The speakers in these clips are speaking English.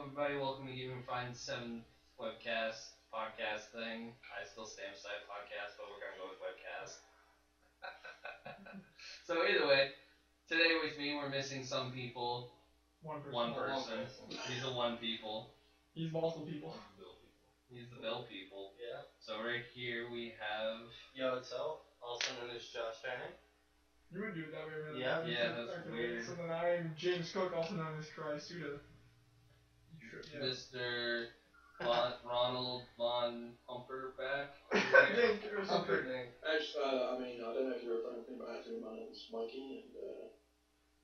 everybody. Welcome to Even Find 7th webcast podcast thing. I still say podcast, but we're gonna go with webcast. So either way, today with me we're missing some people. One person. One person. He's the one people. He's multiple people. He's the Bill people. Yeah. So right here we have. Yo, it's El, also known as Josh Fanning. You would do it that way, man. Yeah, that's weird. So then I'm James Cook, also known as Cry Suda. Yeah. Mr. Ronald Von Humperback. Or something. Actually, I don't know if you were anything, but actually my name's Mikey, and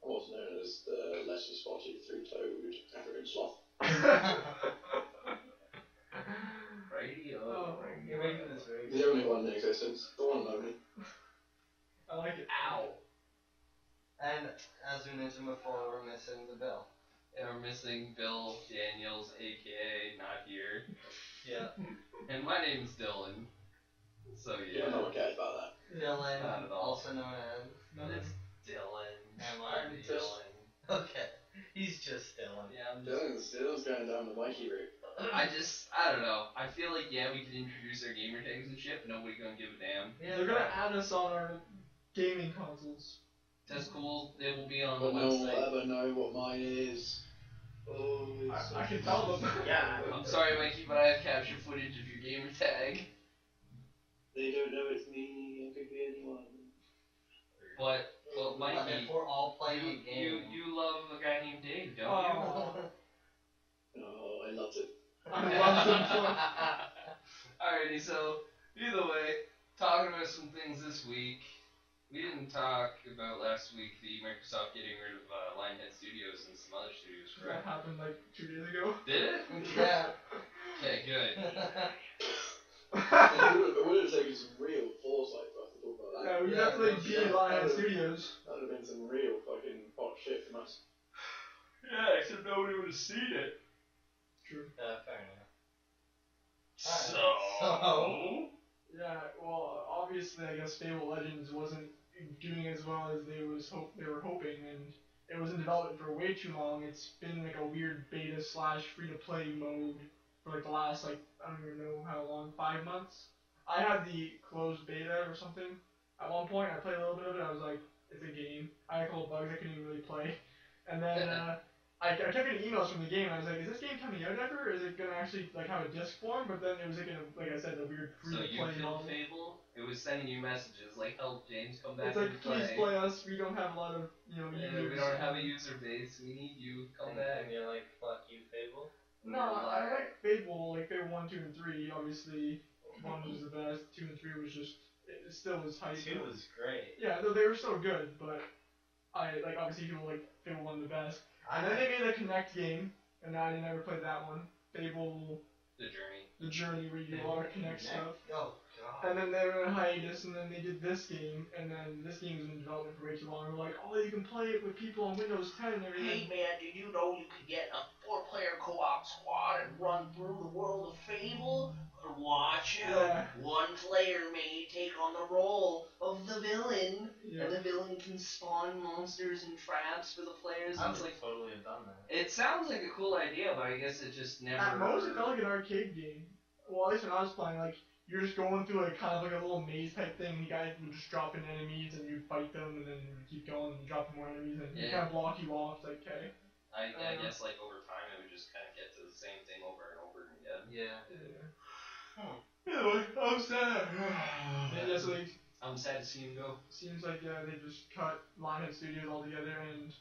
I'm also known as the lesser spotted three-toed African sloth. Radio. Oh, You're making this very The only one in existence, the one and only. I like it. Ow. And as we mentioned before, we're missing the Bill. And we're missing Bill Daniels, aka not here. Yeah. And my name's Dylan. So yeah. No one cares about that. Dylan, Not at all. also known as. It's Dylan. And I'm Dylan. Okay. He's just Dylan. Yeah, I'm just. Dylan's going down the Mikey route. I don't know. I feel like, yeah, we could introduce our gamer tags and shit, but nobody gonna give a damn. Yeah, They're gonna add us on our gaming consoles. That's cool. It will be on But the no one will website. ever know what mine is. Oh, it's I can tell them. Yeah. I'm sorry, Mikey, but I have capture footage of your gamer tag. They don't know it's me, it could be anyone. But, well, Mikey, If we're all playing a game. you love a guy named Dave, don't Oh. Oh, I loved it. I love them so. Alrighty, so either way, talking about some things this week. We didn't talk about last week the Microsoft getting rid of Lionhead Studios and some other studios, That correct? happened like 2 days ago. Did it? Yeah. Okay, good. It would have taken some real foresight for us to talk about that. Yeah, we definitely beat Lionhead Studios. That would have been some real fucking hot shit from us. Yeah, except nobody would have seen it. True. Fair enough. So? Yeah, well, obviously, I guess Fable Legends wasn't doing as well as they were hoping, and it was in development for way too long. It's been like a weird beta / free-to-play mode for like the last I don't even know how long, 5 months. I had the closed beta or something. At one point, I played a little bit of it. I was like, it's a game. I had a couple bugs I couldn't even really play, and then. I kept getting emails from the game, and I was like, is this game coming out ever? Is it going to actually like have a disc form? But then it was like I said, a weird So you free-to-play killed model. Fable? It was sending you messages like, help James come back It's like, and please play us, we don't have a lot of, users. We don't have a user base, we need you, come back. And you're like, fuck you, Fable. No, I like Fable, like Fable 1, 2, and 3, obviously 1 was the best, 2 and 3 was just, it still was hype. 2 was great. Yeah, they were still good, but obviously people like Fable 1 the best. And then they made the Connect game, and I never played that one. Fable, The Journey, where you do all the Connect stuff. Oh, God. And then they were in a hiatus, and then they did this game, and then this game was in development for way too long. They're like, oh, you can play it with people on Windows 10 and everything. Hey man, did you know you could get a 4-player co-op squad and run through the world of Fable? Watch out, Yeah. one player may take on the role of the villain, Yeah. and the villain can spawn monsters and traps for the players. I It's would like, totally have done that. It sounds like a cool idea, but I guess it just never... At most, it felt like an arcade game. Well, at least when I was playing, like, you're just going through like kind of like a little maze type thing. The guy would just drop in enemies, and you fight them, and then you keep going, and you drop more enemies, and he Yeah. kind of block you off. It's like, okay. I guess like over time it would just kind of get to the same thing over and over again. Yeah. Anyway, I'm sad. Yeah, so like, I'm sad to see him go. seems like they just cut Lionhead Studios altogether, and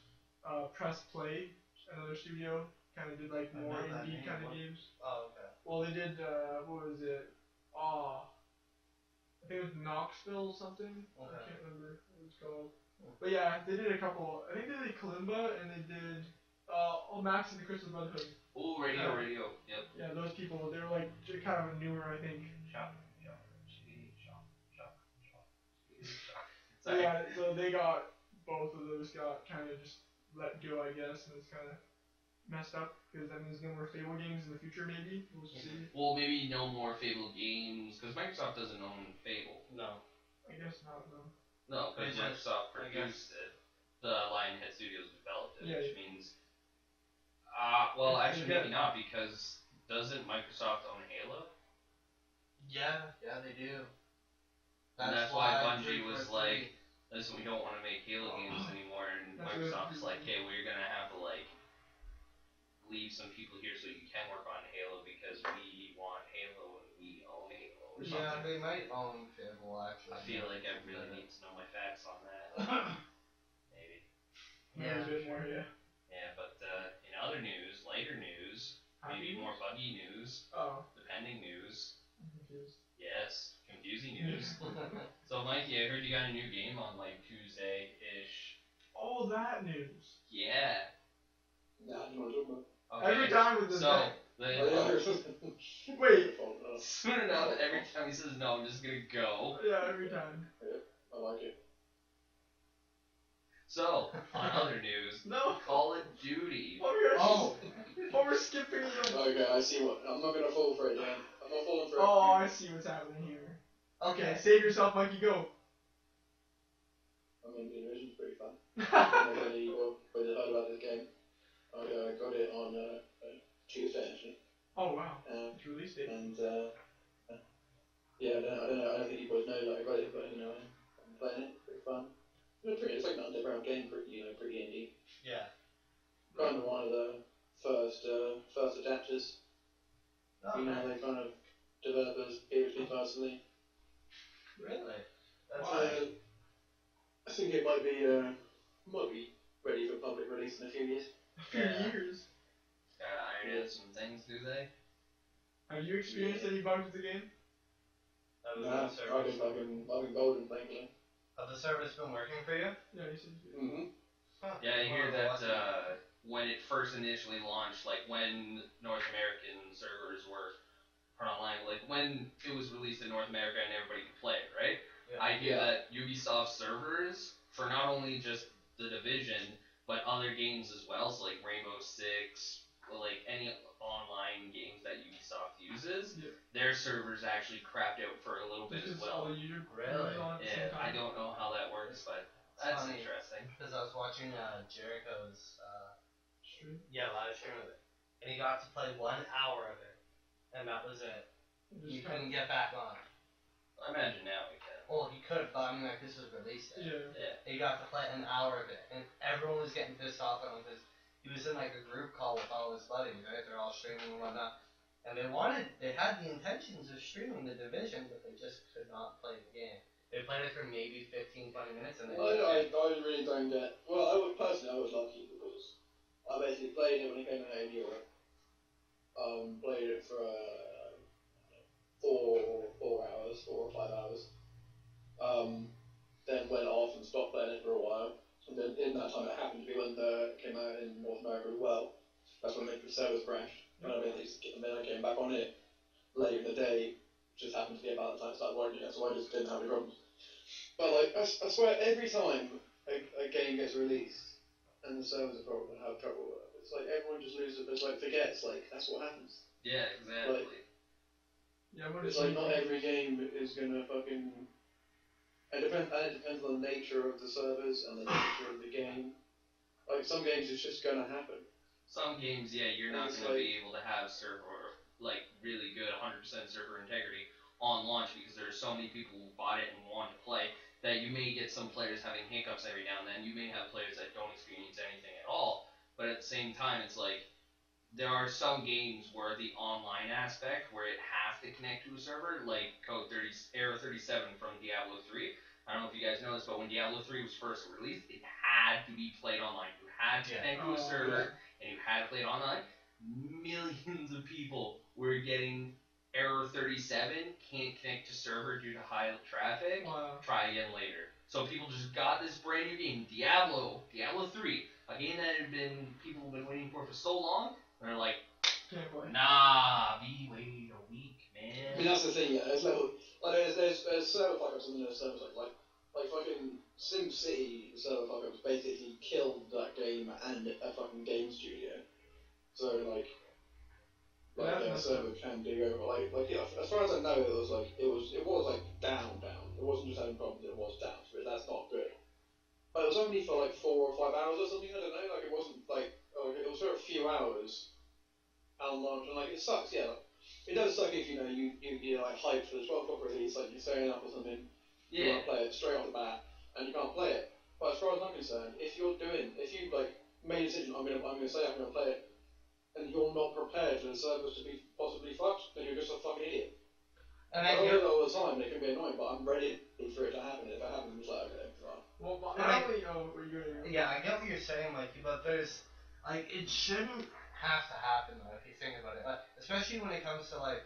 Press Play, another studio, kind of did like I more know that indie name. kind of What? games. Oh, okay. Well, they did, what was it? I think it was Knoxville something. I Okay. can't remember what it's called. But yeah, they did a couple. I think they did Kalimba, and they did, Max and the Crystal Brotherhood. Oh, radio, yep. Yeah, those people, they were like kind of newer, I think. So Sorry. yeah, so they got, both of those got kind of just let go, I guess, and it's kind of messed up, because that means no more Fable games in the future, maybe. We'll see. Well, maybe no more Fable games, because Microsoft doesn't own Fable. No. I guess not, though. No, because They just- Microsoft I produced it. The Lionhead Studios developed it, Yeah, which means Well, actually, maybe not, because doesn't Microsoft own Halo? Yeah, they do. And that's why Bungie 343 was like, listen, we don't want to make Halo games anymore, and Microsoft's like, hey, we're gonna have to like leave some people here so you can work on Halo because we want Halo and we own Halo or something. Yeah, they might own Fable actually. I feel like I really need to know my facts on that. Maybe. Yeah. A bit more, yeah. Yeah, but in other news, lighter news, maybe more buggy news, depending news. I'm confused. Yes, confusing news. So, Mikey, I heard you got a new game on like Tuesday-ish. All that news. Yeah. Nah, I don't know what you're talking about. Okay. Every time with this guy. Wait. Soon enough, every time he says no, I'm just gonna go. Yeah, every time. Yeah, I like it. So, on other news, No. Call of Duty. Oh, we're skipping them. Okay, I see what. I'm not gonna fall for it, Dan. I'm not falling for it. Oh, I see what's happening here. Okay, save yourself, Mikey, go. I mean, the division's pretty fun. Nobody heard about this game. I got it on Tuesday, actually. Oh, wow. It's release date. And, yeah, I don't know, I don't think you boys know that I got it, but, you know, I'm playing it, pretty fun. It's like an underground game, pretty indie. Yeah. Kind of one of the first adapters. Oh, you know, they kind of developers, PHP personally. Really? That's I think it might be ready for public release in a few years. A few years. Gotta iron out some things, do they? Have you experienced any bugs with the game? Nah, I've been golden, thankfully. Have the servers been working for you? Yeah, you said you did. Mm-hmm. Huh. Yeah, I hear that when it first initially launched, like when North American servers were put online, like when it was released in North America and everybody could play it, right? Yeah. I hear that Ubisoft servers, for not only just The Division, but other games as well, so like Rainbow Six, like any online games that Ubisoft uses, their servers actually crapped out for a little bit as well. Really? Yeah, I don't know how that works, but that's interesting. Because I was watching Jericho's stream? Yeah, live stream of it. And he got to play 1 hour of it. And that was it. You couldn't get back on. I imagine now we can. Well, he could, but I mean, like, this was released. Yeah. He got to play an hour of it. And everyone was getting pissed off at him because he was in, like, a group call with all his buddies, right? They're all streaming and whatnot. And they had the intentions of streaming The Division, but they just could not play the game. They played it for maybe 15, 20 minutes, and I really don't get. Well, I was lucky because I basically played it when it came out in Europe. Played it for 4 or 5 hours. Then went off and stopped playing it for a while. And then in that time, it happened to be when it came out in North America as well. That's when the servers crashed. And then I came back on it late in the day. Just happened to be about the time it started working again, so I just didn't have any problems. But like, I swear, every time a game gets released and the servers have trouble with it, it's like everyone just loses. It's like forgets. Like that's what happens. Yeah, exactly. Like, it's like not every game is gonna fucking. It depends on the nature of the servers and the nature of the game. Like some games, it's just gonna happen. Some games, yeah, you're not gonna be able to have really good 100% server integrity on launch because there's so many people who bought it and want to play that you may get some players having hiccups every now and then. You may have players that don't experience anything at all, but at the same time, it's like there are some games where the online aspect where it has to connect to a server, like Error 37 from Diablo 3. I don't know if you guys know this, but when Diablo 3 was first released, it had to be played online. You had to connect to a server, and you had to play it online. Millions of people were getting Error 37, can't connect to server due to high traffic, try again later. So people just got this brand new game, Diablo 3, a game that people have been waiting for so long, and they're like, nah, we waited a week, man. I mean, that's the thing, yeah. There's server fuck-ups and there's servers like fucking SimCity server fuck-ups basically killed that game and a fucking game studio. So a server can do over as far as I know, it was down. It wasn't just having problems, it was down. But that's not good. But it was only for 4 or 5 hours or something. I don't know. It wasn't it was for a few hours. on launch, and like it sucks. Yeah, like, it does suck if you're like hyped for the 12 o'clock release, like you're staying up or something. You want to play it straight off the bat, and you can't play it. But as far as I'm concerned, if you like made a decision, I'm gonna say I'm gonna play it, and you're not prepared for the servers to be possibly fucked, then you're just a fucking idiot. And I I do get it all the time, and it can be annoying, but I'm ready for it to happen. If it happens, it's like, okay, fine. Well, but Like- not only, were you gonna Yeah, I get what you're saying, Mikey, but there's, like, it shouldn't have to happen, though, if you think about it. Like, especially when it comes to, like,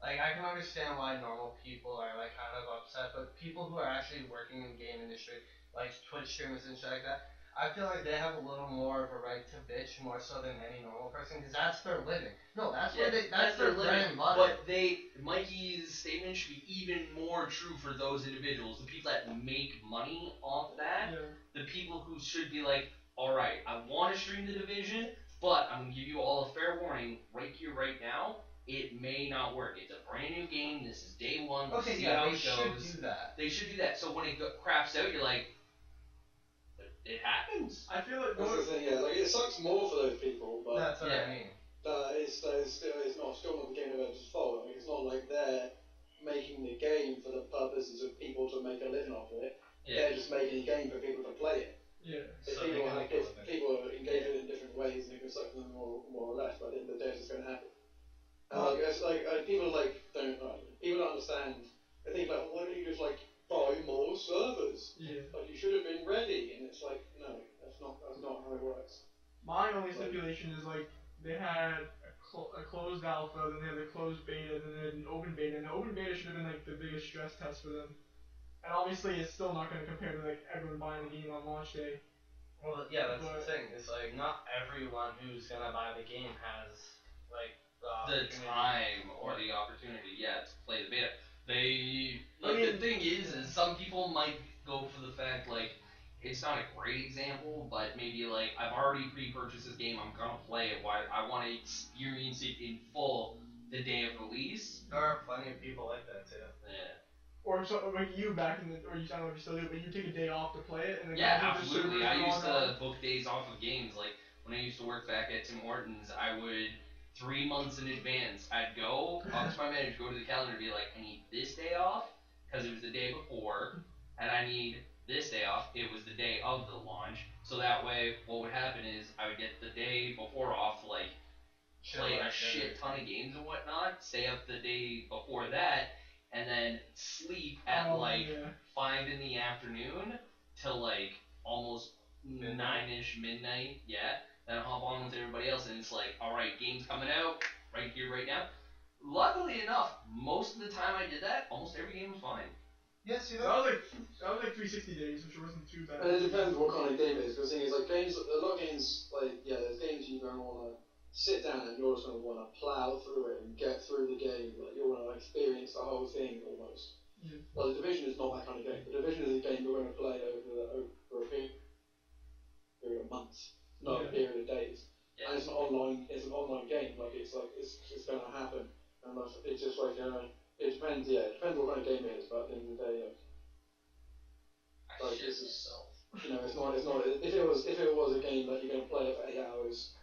I can understand why normal people are, like, kind of upset, but people who are actually working in the game industry, like Twitch streamers and shit like that, I feel like they have a little more of a right to bitch, more so than any normal person, because that's their living. No, that's where that's their bread and butter. But Mikey's statement should be even more true for those individuals, the people that make money off that, the people who should be like, alright, I want to stream the Division, but I'm going to give you all a fair warning right here, right now, it may not work. It's a brand new game, this is day one, let's see how it goes. Should do that. They should do that, so when it craps out, you're like, it happens. I feel like That's the thing, yeah. Like it sucks more for those people, but That's what I mean. it's still not the game developer's fault. I mean, it's not like they're making the game for the purposes of people to make a living off of it. Yeah. They're just making a game for people to play it. Yeah. If So people they can have make a living. people engage with it in different ways, and it can suck them more or less. But at the end of the day, it's just going to happen. And people don't understand. They think like, why don't you just like buy more servers? Yeah. Like you should have been ready, and it's like, no, that's not how it works. My only stipulation is like they had a closed alpha, then they had a closed beta, then they had an open beta, and the open beta should have been like the biggest stress test for them. And obviously, it's still not going to compare to like everyone buying the game on launch day. Well, yeah, that's the thing. It's like not everyone who's gonna buy the game has like The time or the opportunity, to play the beta. The thing is some people might go for the fact, like, it's not a great example, but maybe, like, I've already pre-purchased this game, I'm gonna play it, I want to experience it in full the day of release. There are plenty of people like that, too. Yeah. Or so, like you back in the, or you, I don't know if you still do it, but you take a day off to play it, and then Absolutely. I used to book days off of games. Like, when I used to work back at Tim Hortons, I would, 3 months in advance, I'd go up to my manager, go to the calendar, and be like, I need this day off, because it was the day before, and I need this day off, it was the day of the launch. So that way, what would happen is, I would get the day before off to, like, play a shit ton of games and whatnot, stay up the day before that, and then sleep at 5 in the afternoon till like almost 9-ish midnight, then hop on with everybody else, and it's like, alright, game's coming out, right here, right now. Luckily enough, most of the time I did that, almost every game was fine. Yeah, see that was like 360 days, which wasn't too bad. And it depends what kind of game it is, because the thing is, like, games, a lot of games, like, there's games you don't want to sit down and you're just going to want to plow through it and get through the game. Like, you want to experience the whole thing almost. Yeah. Well, the Division is not that kind of game. The Division is a game you're going to play over a period of months, not a period of days. And it's an online game. Like it's going to happen. And it's just like it depends. Yeah, it depends what kind of game it is. But at the end of the day, this is it's not. If it was a game that you're going to play it for 8 hours.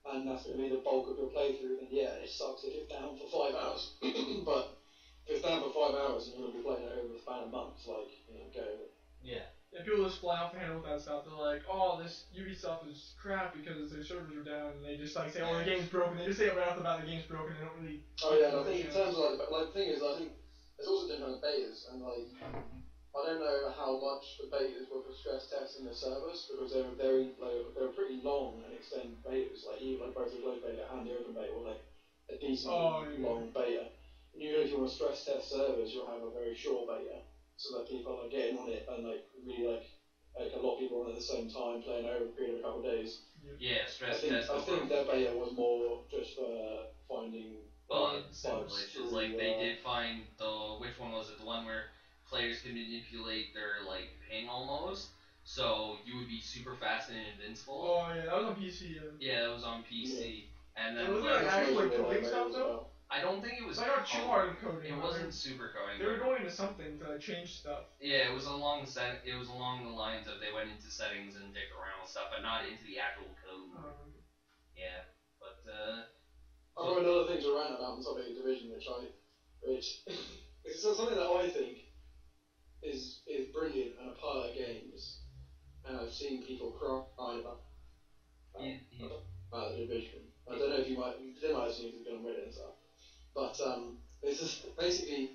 And that's going to be the bulk of your playthrough, then it sucks if it's down for 5 hours. But if it's down for 5 hours and you're going to be playing it over the span of months, like, go with it. Yeah. And people just fly off the handle with that stuff. They're like, oh, this Ubisoft is crap because their servers are down, and they just like say, oh, the game's broken. They just say it right off the bat, the game's broken, and they don't really. Oh yeah, and I think in terms of the thing is, I think there's also different betas, and like, I don't know how much the betas were for stress testing the servers, because they were pretty long and extended betas, like even both the closed beta and the open beta were like a decent long beta. And usually if you want to stress test servers, you'll have a very short beta, so that people are getting on it and like really like a lot of people on at the same time playing over a period of a couple of days. Yeah, stress test. I think their beta was more just for finding bugs and glitches. Like they did find which one was it? The one where players can manipulate their like ping almost, so you would be super fast and invincible. Oh yeah, that was on PC. Yeah, that was on PC. And then was it like actual coding stuff though? I don't think it was. I got too hard coding. It wasn't super coding. They were going into something to change stuff. Yeah, it was along the lines of they went into settings and dicked around with stuff, but not into the actual code. Yeah, but to rant about on the topic of division, which is something that I think is brilliant and a part of games, and I've seen people cry about the division. I don't know if you might have seen it on Reddit and stuff, but it's just basically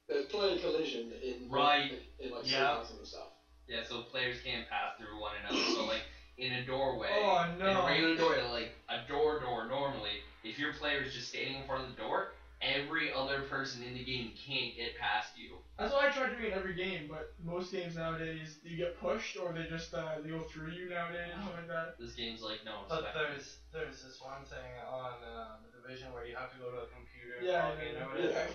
there's player collision in like safehouses and stuff. Yeah, so players can't pass through one another. So like in a doorway, Oh, no. in a regular doorway, like a door normally, if your player is just standing in front of the door, every other person in the game can't get past you. That's what I try doing in every game, but most games nowadays, you get pushed or they just they go through you nowadays, something like that. This game's like, no. But there's this one thing on the division where you have to go to a computer and Yeah, log in or whatever.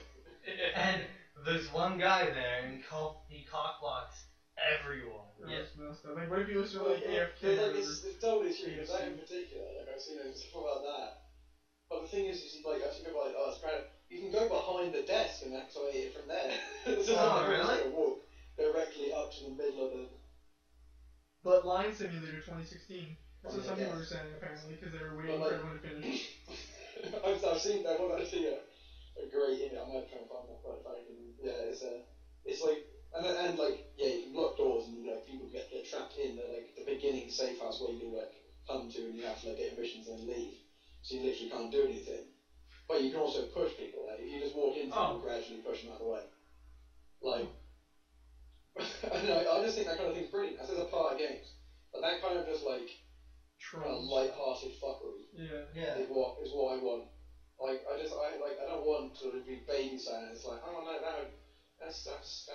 And there's one guy there and he cock blocks everyone. Yeah. Like, what if you listen to like AFK? It's totally true. Because that in particular, like I've seen stuff about that. But the thing is like I've seen people like, oh, it's kind of, you can go behind the desk and activate it from there. So Oh, really? Walk directly up to the middle of the. But Line Simulator 2016. That's what some Yeah. people were saying apparently because they were waiting But, for like, everyone to finish. I've seen that one. I see a great image. I might try and find that quite back. And yeah, it's like and like yeah, you can block doors and like people get trapped in the beginning safe house where you can like come to and you have to like get missions and leave. So you literally can't do anything. But you can also push people. Like if you just walk into them and gradually push them out of the way. Like I just think that kind of thing's brilliant. That's a part of games. But that kind of just like kind of light-hearted fuckery. Yeah. Is what I want. Like I don't want to be babysat. It's like, oh no, that's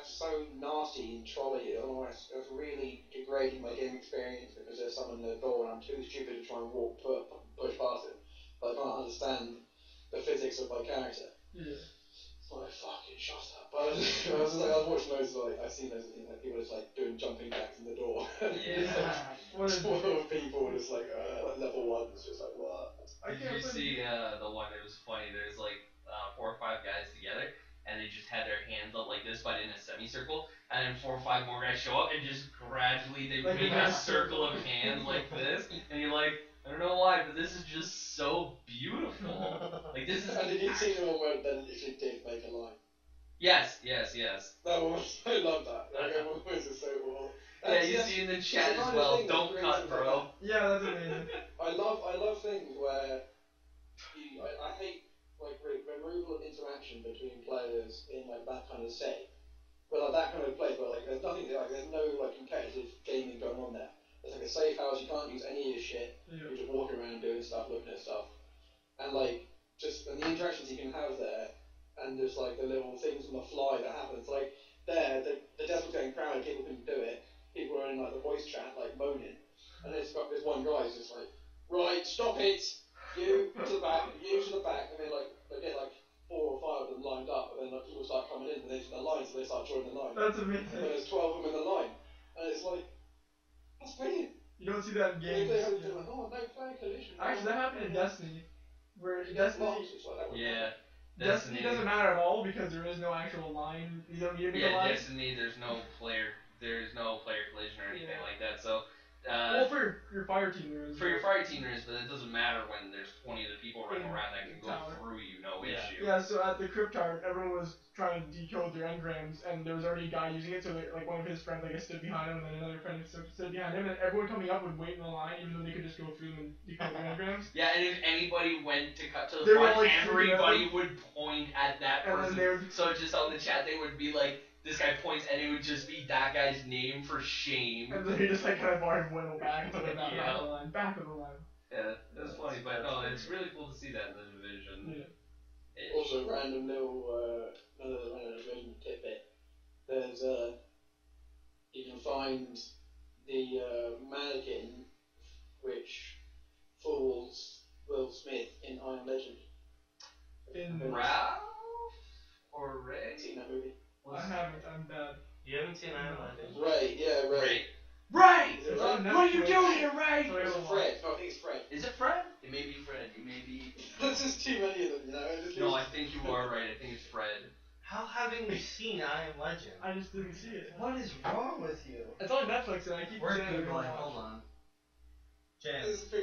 so nasty and trolly. Oh, it's really degrading my game experience because there's someone at the door and I'm too stupid to try and push past it. But I can't understand the physics of my character. Yeah. It's like, fucking shut up. But I was watching those, like, I've seen those things, like, people just, like, doing jumping jacks in the door. Yeah. What is Spoiled people, just, like level 1, it's just like, what? Did you see the one that was funny? There's like 4 or 5 guys together, and they just had their hands up like this, but in a semicircle, and then 4 or 5 more guys show up, and just gradually they Like make a a circle of hands like this, and you're like, I don't know why, but this is just so beautiful. Like this is. And did you see the one where they literally did make a line? Yes. That one was, I love that. Like, everyone was just so cool. Yeah, you see in the chat as well. Don't cut, bro. Yeah, that's amazing. I love things where I hate like removal of interaction between players in like that kind of setting. But like that kind of place where like there's nothing like there's no like competitive gaming going on there. There's like a safe house, you can't use any of your shit. Yeah. You're just walking around doing stuff, looking at stuff. And like and the interactions you can have there and just like the little things on the fly that happens. Like there, the desk was getting crowded, people couldn't do it. People were in like the voice chat like moaning. And it's got this one guy who's just like, right, stop it! You to the back, and then like they get like 4 or 5 of them lined up, and then like people start coming in and they're in the line, so they start joining the line. That's And amazing. there's 12 of them in the line, and it's like, that's brilliant. You don't see that in games. They're like, oh, no player collision. Actually, that happened in Destiny, where That's Destiny Yeah. Destiny doesn't matter at all because there is no actual line. You don't need to make a Yeah, line. Destiny. There's no player collision or anything Yeah. like that. So. Well, for your fire team there is. For your fire team there is, but it doesn't matter when there's 20 other people running around that can go Tower. through you, no Yeah. issue. Yeah, so at the crypt tower, everyone was trying to decode their engrams, and there was already a guy using it, so like one of his friends, I guess, stood behind him, and then another friend stood behind him, and everyone coming up would wait in the line, even though they could just go through and decode their engrams. Yeah, and if anybody went to cut to the They were front, all, like, everybody would point at that And then person. they would, So just on the chat, they would be like, this guy points, and it would just be that guy's name for shame. and then he just like kind of went back until they got Yeah. back of the line. Back of the line. Yeah, that's funny, but no, it's really cool to see that in the division. Yeah. Also, random little another random division tidbit. There's you can find the mannequin which fools Will Smith in Iron Legend. In Ralph or Ray? Seen that movie? I haven't. I'm bad. You haven't seen Iron Legend? Ray, yeah, Ray. Ray! Is it It's Ray? on What are you Netflix. doing here, Ray? So Or is I it Fred? No, I think it's Fred. Is it Fred? It may be Fred. You may be. There's just too many of them, you know. It just No, I think you are right. I think it's Fred. How haven't you seen Iron Legend? I just didn't see it. What is wrong with you? It's on Netflix, and I keep We're saying I Googling, don't hold watch. on. James. It's a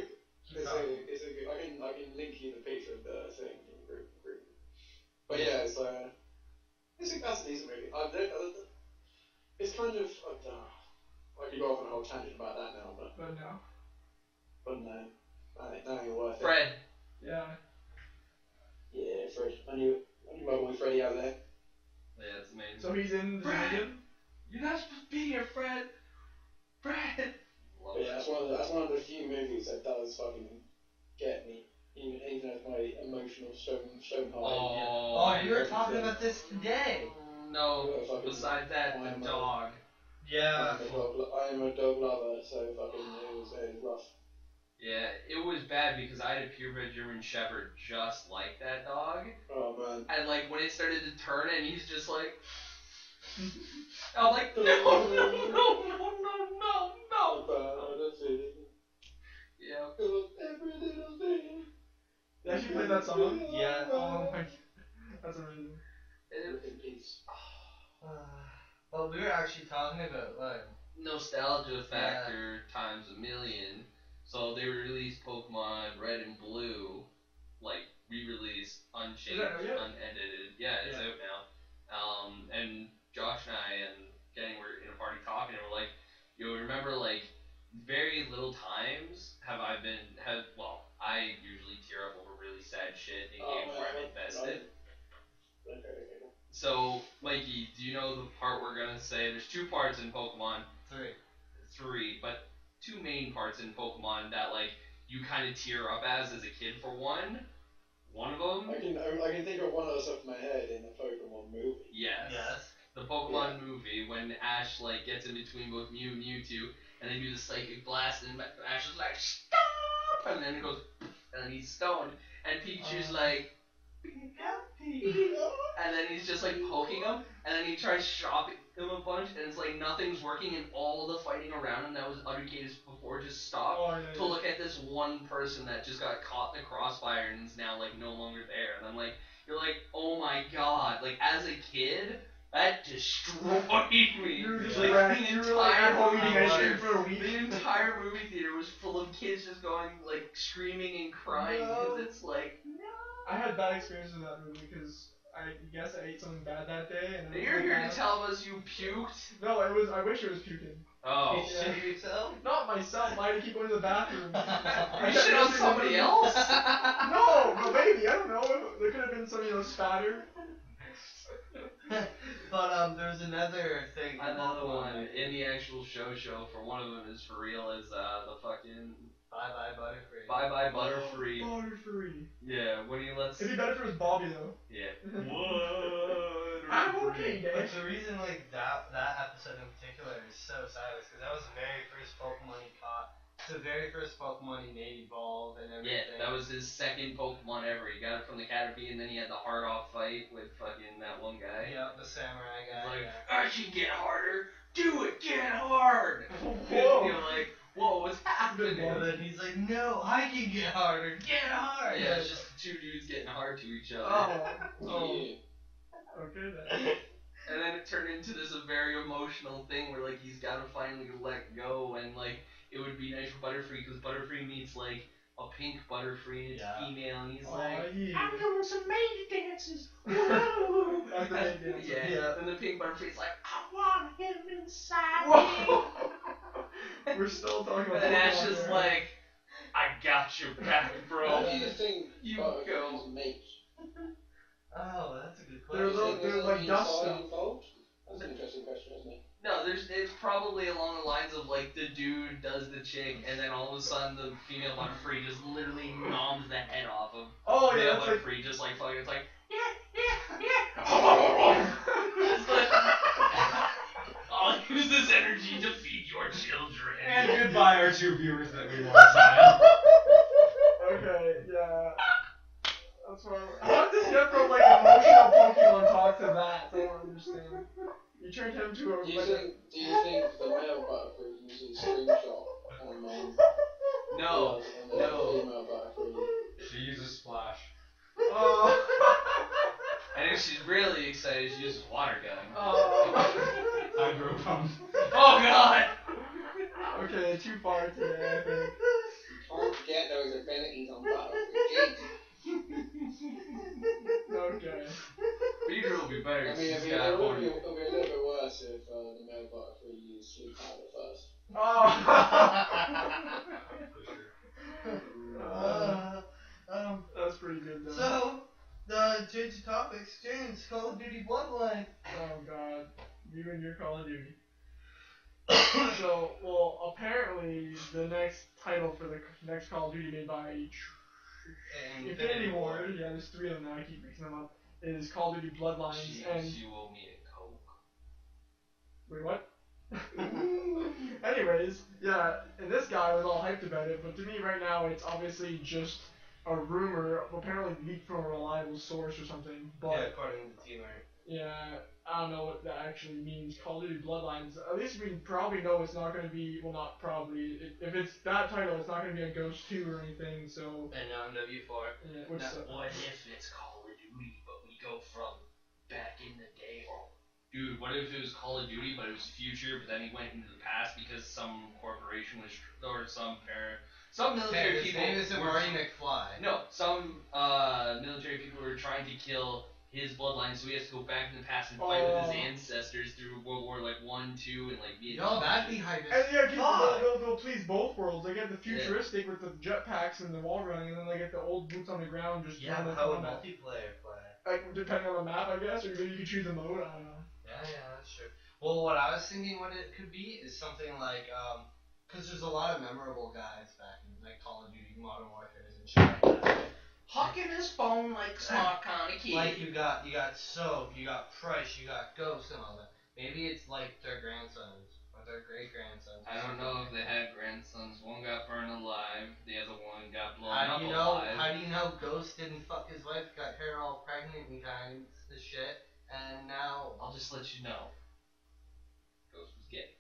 Keep going. good. I can link you the picture of the thing in the group. tangent about that now, but no. no, that ain't worth it. Fred. Yeah. Yeah, Fred. I knew my boy Freddy out there. Yeah, it's amazing. So he's in the Fred! Dominion? You're not supposed to be here, Fred. Fred. But yeah, that's one of the few movies that does fucking get me. Even as my emotional stone heart. Oh, we were talking about this today. No, besides that, the dog. Yeah. I am a dog lover, so fucking it was rough. Yeah, it was bad because I had a purebred German Shepherd just like that dog. Oh man. And like when it started to turn and he's just like I'm like, no. Yeah. Every little thing. They actually played that song? Yeah. Oh my god. That's amazing. In peace. Well, we were actually talking about like Nostalgia factor times a million. So they released Pokemon Red and Blue, like re-released, unchanged, unedited. Yeah, it's out now. And Josh and I and Kenny were in a party talking, and we're like, you remember like very little times I usually tear up over really sad shit in games where I'm invested. So, Mikey, do you know the part we're gonna say? There's two parts in Pokemon. Three, but two main parts in Pokemon that like you kind of tear up as a kid for one. One of them. I can think of one of those off my head in the Pokemon movie. Yes. The Pokemon movie when Ash like gets in between both Mew and Mewtwo, and they do the Psychic Blast, and Ash is like stop, and then it goes, and then he's stoned, and Pikachu's like. And then he's just like poking him, and then he tries shocking him a bunch, and it's like nothing's working, and all the fighting around him that was utter chaos before just stopped to look at this one person that just got caught in the crossfire and is now like no longer there. And I'm like, you're like, oh my god, like as a kid, that destroyed me. The entire movie theater was full of kids just going like screaming and crying because it's like. I had bad experiences with that movie because I guess I ate something bad that day. And you're here to tell us you puked? No, it was. I wish it was puking. Oh. You shit yourself? Not myself. I had to keep going to the bathroom. You shit on somebody else? No, maybe. I don't know. There could have been some, spatter. But there's another thing. Another one in the actual show for one of them is for real is the fucking. Bye butterfree. Bye butterfree. Butterfree. Yeah, when he lets. It'd be better if it was Bobby though. Yeah. What? I'm okay, Dave. But the reason like that episode in particular is so sad is because that was the very first Pokemon he caught. It's the very first Pokemon he made evolve and everything. Yeah, that was his second Pokemon ever. He got it from the Caterpie, and then he had the hard off fight with fucking that one guy. Yeah, the samurai guy. He's like, I should get harder. Do it, get hard. Whoa. You're like, whoa, what's happening? And then he's like, no, I can get harder. Get hard. Yeah, it's just two dudes getting hard to each other. Oh. Yeah. Okay then. And then it turned into this very emotional thing where like he's got to finally let go, and like it would be nice for Butterfree because Butterfree meets like a pink Butterfree and it's female, and he's like, I'm doing some maid dances. That's the maid dance. Yeah. And the pink Butterfree's like, I want him inside me. We're still talking about. And Ash is like, I got your back, bro. How do you think You Butterfree's go. mate? Oh, that's a good question. There's like dust stuff. Involved? That's an interesting question, isn't it? No, it's probably along the lines of like the dude does the chick, and then all of a sudden the female Butterfree just literally noms the head off of male Butterfree, just like fucking. It's like it's like, I'll use this energy to feed your children. And goodbye, our two viewers that we once had. Okay, yeah. That's what how did this get from like emotional Pokemon talk to that? I don't understand. You turned him to a. Do you think the male Butterfree uses screenshot on No. and the female Butterfree? She uses splash. Oh. And if she's really excited, she uses water gun. Oh. Hydro pump. Oh god. Okay, too far today, I think. Can't get those abilities on Butterfree. Okay. Beedrill will be better. I mean, She's it'll got be a horny. little bit worse if the male Butterfree used sleep powder first. That's pretty good though. So, change the topics. James, Call of Duty Bloodline. Oh god, you and your Call of Duty. So, well, apparently the next title for the next Call of Duty made by Infinity Ward, yeah, there's 3 of them now, I keep mixing them up, is Call of Duty Bloodlines, and... You owe me a Coke. Wait, what? Anyways, yeah, and this guy was all hyped about it, but to me right now it's obviously just a rumor, apparently leaked from a reliable source or something, but... Yeah, according to the team, right? Yeah, I don't know what that actually means. Call of Duty Bloodlines. At least we probably know it's not going to be. Well, not probably. If it's that title, it's not going to be a Ghost 2 or anything. So. And MW4. Yeah, What if it's Call of Duty, but we go from back in the day? Or Dude, what if it was Call of Duty, but it was future, but then he went into the past because some corporation was, or some military His people. name isn't were- Marty McFly. No, some military people were trying to kill his bloodline, so he has to go back in the past and fight with his ancestors through World War like 1, 2, and like Vietnam. No, that'd be hype. And yeah, fuck. they'll please both worlds. They get the futuristic with the jetpacks and the wall running, and then they get the old boots on the ground just Yeah, running but how would around. multiplayer play? Like depending on the map, I guess, or maybe you could choose a mode. I don't know. Yeah, that's true. Well, what I was thinking what it could be is something like, because there's a lot of memorable guys back in like Call of Duty, Modern Warfare, and shit like that. hucking his phone like smart kind of kid. Like you got Soap, you got Price, you got Ghost and all that. Maybe it's like their grandsons or their great grandsons. I don't know if they had grandsons. One got burned alive, the other one got blown How up do you know? alive. How do you know Ghost didn't fuck his wife, got her all pregnant and kinds of shit, and now I'll just let you know. Ghost was gay.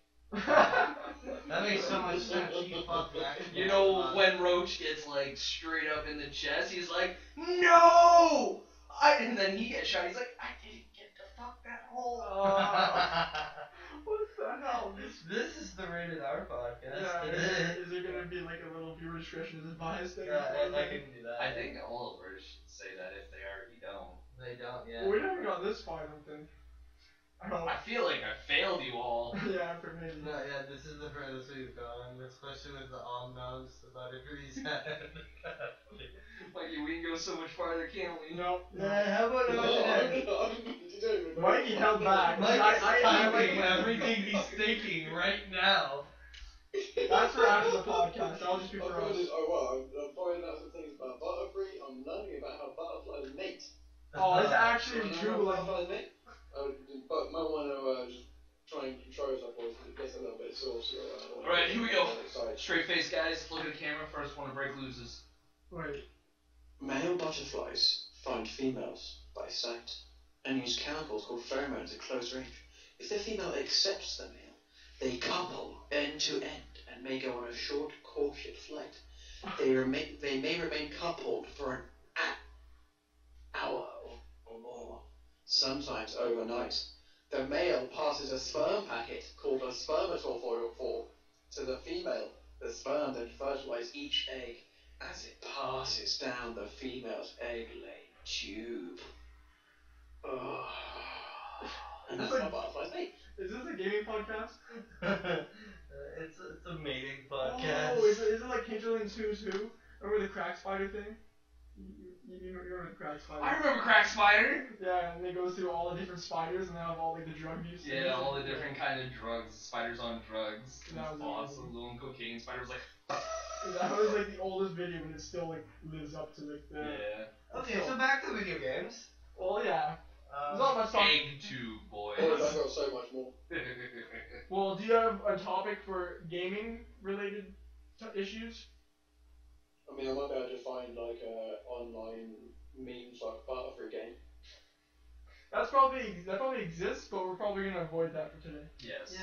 that makes so much sense. She fucked that. You know when Roach gets like straight up in the chest, he's like, no! And then he gets shot. He's like, I didn't get to fuck that hole. What the hell? This is the rated R podcast. Yeah, is there gonna be like a little viewer discretion is advised thing? I can do that. I think all of us should say that if they already don't. They don't, yeah. Well, we never got this far, I don't think. I hope. I feel like I failed you all. Yeah, for me. No, yeah, this is the furthest we've gone, especially with the on-nose butterfree head. Mikey, we can go so much farther, can't we? No. How about Mikey held back. Mike's I typing everything he's thinking right now. That's for after the podcast. I'll just be for us. I'm finding out some things about butterfree. I'm learning about how butterflies mate. Oh, it's actually You true. know how Like, butterflies mate? But might want to just try and control yourself, or it gets a little bit saucy. Alright, here we go. Excited. Straight face, guys. Look at the camera. First one to break loses. wait. Male butterflies find females by sight and use chemicals called pheromones at close range. If the female accepts the male, they couple end to end and may go on a short courtship flight. They may remain coupled for an hour or more, sometimes overnight. The male passes a sperm packet called a spermatophore to the female. The sperm then fertilizes each egg as it passes down the female's egg-laying tube. Oh. And that's how butterflies mate. Is this a gaming podcast? It's a mating podcast. Oh, is it like Hinterland's Who's Who? Remember the crack spider thing? You remember the crack spider? I remember Crack Spider. Yeah, and they go through all the different spiders and they have all like the drug use. Yeah, all the different kind of drugs. Spiders on drugs. It That was was awesome. Little cocaine spider was like, That was like the oldest video, but it still like lives up to like the. yeah. Okay, so back to video games. Well, yeah. There's not much talk. Egg tube, boys. Oh, I've got so much more. Well, do you have a topic for gaming related issues? I mean, I might be able to find like online memes like butterfree game. That probably exists, but we're probably gonna avoid that for today. Yes.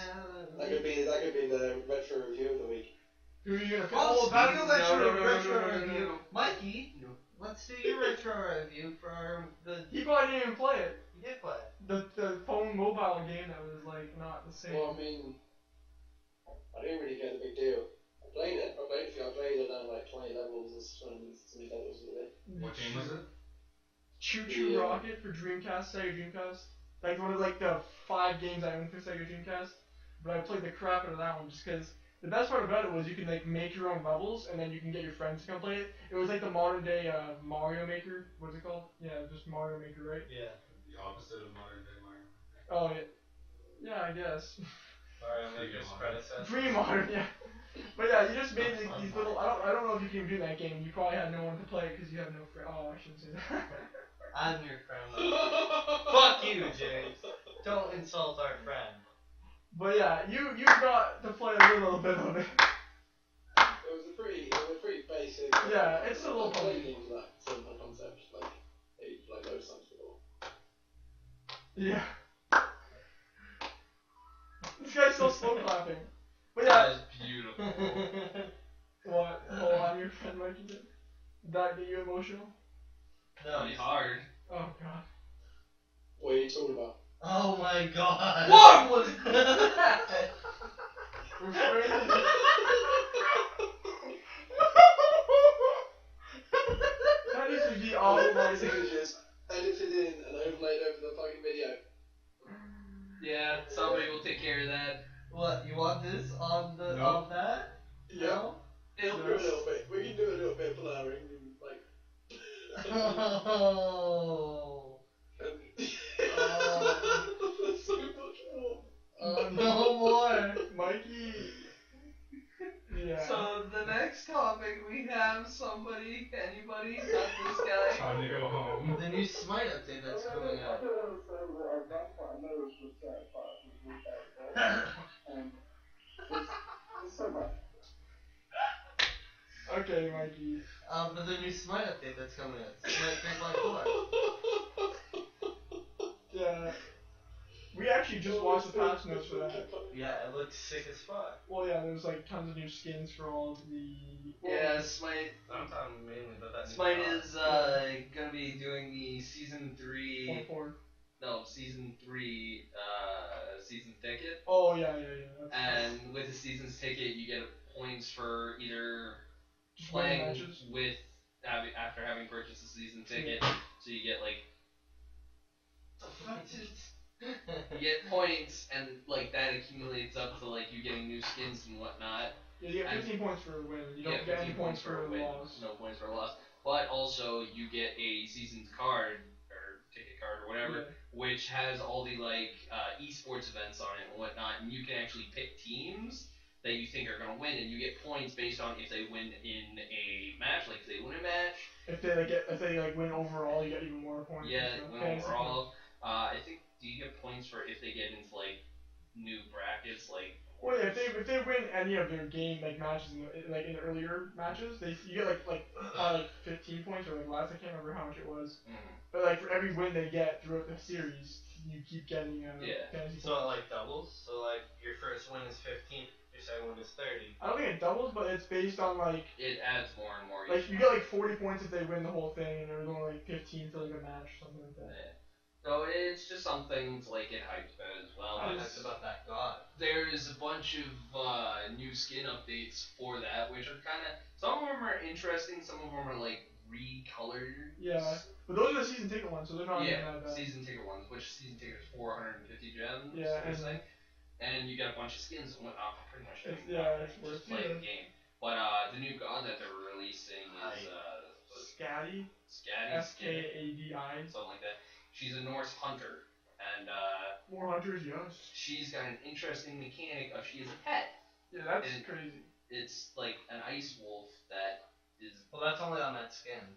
That could be the retro review of the week. Who are you gonna pick? Oh, speaking of no, retro no, review, no. Mikey, let's do your retro review for the. He probably didn't even play it. You did play. The phone mobile game that was like not the same. Well, I mean, I didn't really get the big deal. I played it. I played it down like 20 levels or something levels of it. What game was it? Choo Choo Rocket for Dreamcast, Sega Dreamcast. Like one of like the 5 games I owned for Sega Dreamcast. But I played the crap out of that one just because The best part about it was you could like make your own levels and then you can get your friends to come play it. It was like the modern day Mario Maker. What's it called? Yeah, just Mario Maker, right? Yeah. The opposite of modern day Mario. Oh yeah. Yeah, I guess. Mario Maker's predecessor. Pre-modern, yeah. But yeah, you just made like, these little. I don't know if you can even do that game. You probably had no one to play because you have no friend. Oh, I shouldn't say that. I'm your friend. Fuck you, James. Don't insult our friend. But yeah, you got to play a little bit of it. It was a pretty basic. Yeah, it's a little I've played funny. games with that simple concept like those times before. Yeah. This guy's still slow clapping. But That yeah. is beautiful. What? Oh, I'm your friend, Mikey. Did that get you emotional? No. Pretty hard. Oh god. What are you talking about? Oh my god. What was that? That needs to be All all of my my signatures edited in and overlaid over the fucking video. Yeah, somebody will take care of that. What, you want this on the No. on that? Yeah. No? It'll Do a little bit. We can do a little bit of blaring and like. Oh. There's so much more. No more. Mikey. Yeah. So the next topic we have anybody, not this guy. Time to go home. The new Smite update that's coming out. Okay, Mikey. But the new Smite update that's coming out. Smite 3.4. Yeah. We actually just watched the patch notes for that. Yeah, it looks sick as fuck. Well, yeah, there's like tons of new skins for all of the. Yeah, Smite. I'm talking mainly about that. Smite is gonna be doing the season 3. 4. No, season 3 season ticket. Oh yeah. That's And with the season's ticket, you get points for either just winning playing matches. with after having purchased the season ticket. So you get like you get points, and like that accumulates up to like you getting new skins and whatnot. Yeah, you get 15 points for a win. You don't get any 15 points for a a win, loss. no points for a loss. But also you get a season's card or ticket card or whatever, which has all the like esports events on it and whatnot, and you can actually pick teams that you think are gonna win, and you get points based on if they win in a match. Like if they win a match, If they win overall, you get even more points. yeah, So, win fantasy overall. I think do you get points for if they get into like new brackets, like. Well, yeah, if they win any of their game like matches in the earlier matches, you get like 15 points or like less. I can't remember how much it was. But like for every win they get throughout the series, you keep getting fantasy So points. it like doubles? So like your first win is 15, your second win is 30. I don't think it doubles, but it's based on like It adds more and more. you get like 40 points if they win the whole thing, and there's only like 15 for like a match or something like that. Yeah. So it's just something to like get hyped about as well. I talked about that god. There's a bunch of new skin updates for that, which are kind of some of them are interesting, some of them are like recolored. Yeah, but those are the season ticket ones, so they're not even Yeah, that bad. season ticket ones, which season ticket is 450 gems. Yeah, sort of and- thing. And you get a bunch of skins and whatnot for pretty much It's- anything. yeah, it's worth play it. the game. But the new god that they're releasing is Scatty, Scatty, Skadi, something like that. She's a Norse hunter, and more hunters, yes. she's got an interesting mechanic of she is a pet. Yeah, that's And- crazy. It's like an ice wolf that is Well, that's only on that skin.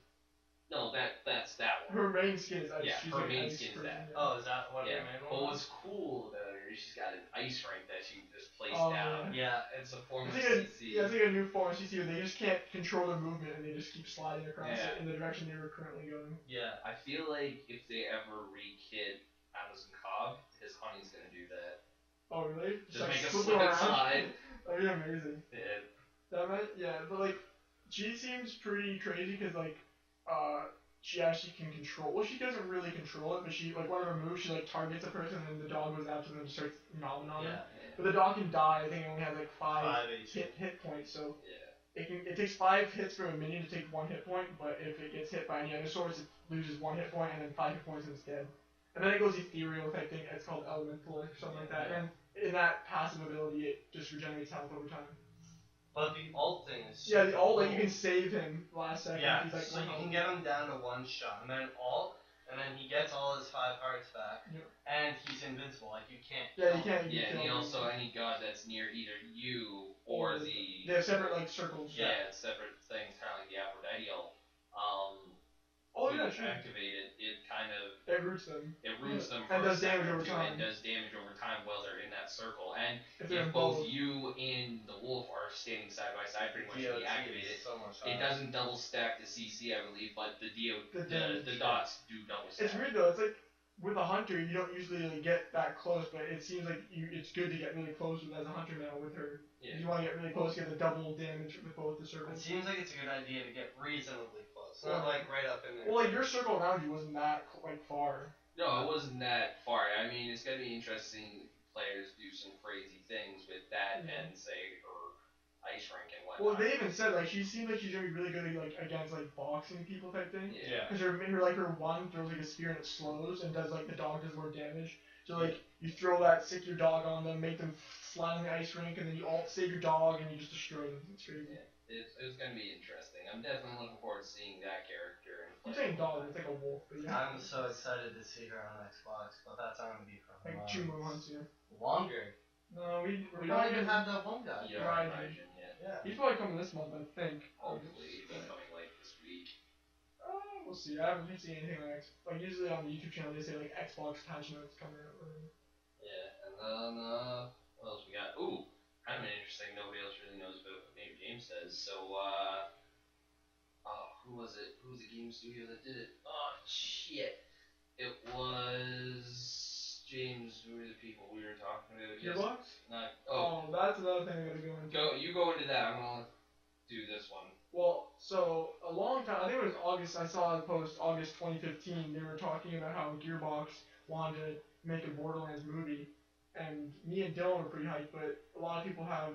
no that's that one. Her main skin is ice. Yeah, She's her like main ice skin is person, that. yeah. Oh, is that what Yeah, your main but one was? what's cool about her is she's got an ice rank that she can just place Oh, down. Yeah. It's a form of It's like CC. it's like a new form of CC where they just can't control their movement and they just keep sliding across Yeah. it in the direction they were currently going. Yeah. I feel like if they ever re-kit Amazon Cobb, his honey's gonna do that. Oh, really? Just make a flip slip around? slide. That'd be amazing. Yeah. That might, yeah, but like, she seems pretty crazy because like, she actually can control. Well, she doesn't really control it, but she like one of her moves, she like targets a person and the dog goes after them and starts nomming on them. Yeah. But the dog can die. I think it only has like 5 5 HP. hit points, so Yeah. it takes 5 hits for a minion to take 1 hit point. But if it gets hit by any other source, it loses 1 hit point and then 5 hit points instead. And then it goes ethereal type thing. It's called elemental or something like that. And in that passive ability, it just regenerates health over time. But the ult thing is Yeah, the super ult, like, you cool. can save him last second. Yeah, He's like, so you can get him down to one shot, and then ult, and then he gets all his 5 hearts back, and he's invincible. Like you can't. Yeah, you can't. Yeah, and he also any god that's near either you or the. They have separate like circles. Yeah, it's separate things, kind of like the Aphrodite ult. Oh when yeah, you sure. activate it, it kind of It roots them. It roots them and for does damage over time. And does damage over time while they're in that circle. And if both you and the wolf are standing side by side, pretty much deactivate it. So much it doesn't double stack the CC, I believe, but the dots do double stack. It's weird though. It's like with a hunter, you don't usually like, get that close, but it seems like it's good to get really close as a hunter now with her. Yeah. If you want to get really close, get the double damage with both the circles. It seems like it's a good idea to get reasonably close, not like right up in there. Well, like your circle around you wasn't that like far. No, it wasn't that far. I mean, it's gonna be interesting. Players do some crazy things with that and say her ice rink and whatnot. Well, they even said like she seemed like she's gonna be really good like against like boxing people type thing. Yeah. Because her one throws like a spear and it slows and does like the dog does more damage. So like you throw that, stick your dog on them, make them slide in the ice rink, and then you alt save your dog and you just destroy them. It's crazy. Yeah. It's gonna be interesting. I'm definitely looking forward to seeing that character. I'm saying dog, it's like a wolf, but yeah. I'm so excited to see her on Xbox, but that's not gonna be for like 2 more months, yeah. Longer. No, we don't even have that one guy. Yeah, Raijin yet. Yeah. He's probably coming this month, I think. Hopefully, he'll be coming like this week. We'll see. I haven't seen anything on Xbox. Like usually on the YouTube channel they say like Xbox patch notes coming out. Yeah, and then what else we got? Ooh, kind of interesting. Nobody else really knows about. Maybe James does. So who was it? Who was the game studio that did it? Oh shit! It was James. Who were the people we were talking about? Gearbox? Not. That's another thing I gotta go into. You go into that. I'm gonna do this one. Well, so a long time, I think it was August, I saw a post, August 2015, they were talking about how Gearbox wanted to make a Borderlands movie, and me and Dylan were pretty hyped, but a lot of people have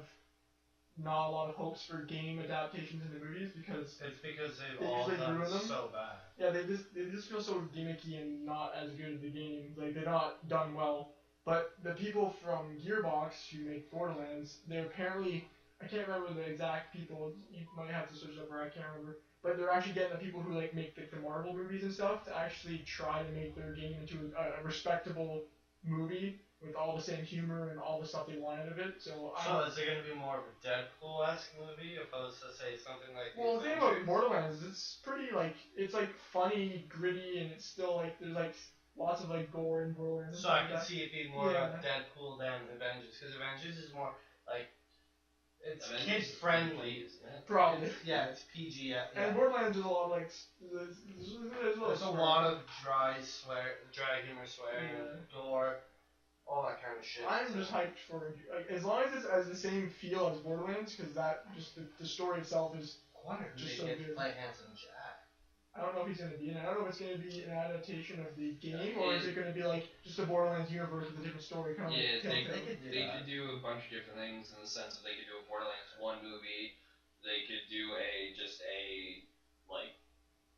not a lot of hopes for game adaptations into movies because it's because they've they all usually done ruin them. So bad. Yeah, they just feel so gimmicky and not as good as the game. Like they're not done well. But the people from Gearbox who make Borderlands, they're apparently, I can't remember the exact people. You might have to search it up, or I can't remember. But they're actually getting the people who like make the Marvel movies and stuff to actually try to make their game into a respectable movie with all the same humor and all the stuff they want out of it. So is it gonna be more of a Deadpool-esque movie opposed to say something like? Well, the thing about Borderlands, it's pretty like it's like funny, gritty, and it's still like there's like lots of like gore in Borderlands. So I can see it being more Yeah. of Deadpool than Avengers, because Avengers is more like it's Avengers kid friendly. Probably. Yeah, it's PG. Yeah. And Borderlands is a lot of like there's a lot of dry humor, swearing, gore, all that kind of shit. I'm just hyped for like as long as it's as the same feel as Borderlands, because that just the story itself is. I wonder who just they so get to good. play Handsome Jack. I don't know if he's gonna be in it. I don't know if it's gonna be an adaptation of the game or is it gonna be like just the Borderlands universe with a different story. Kind of Yeah, like they could do a bunch of different things in the sense that they could do a Borderlands 1 movie. They could do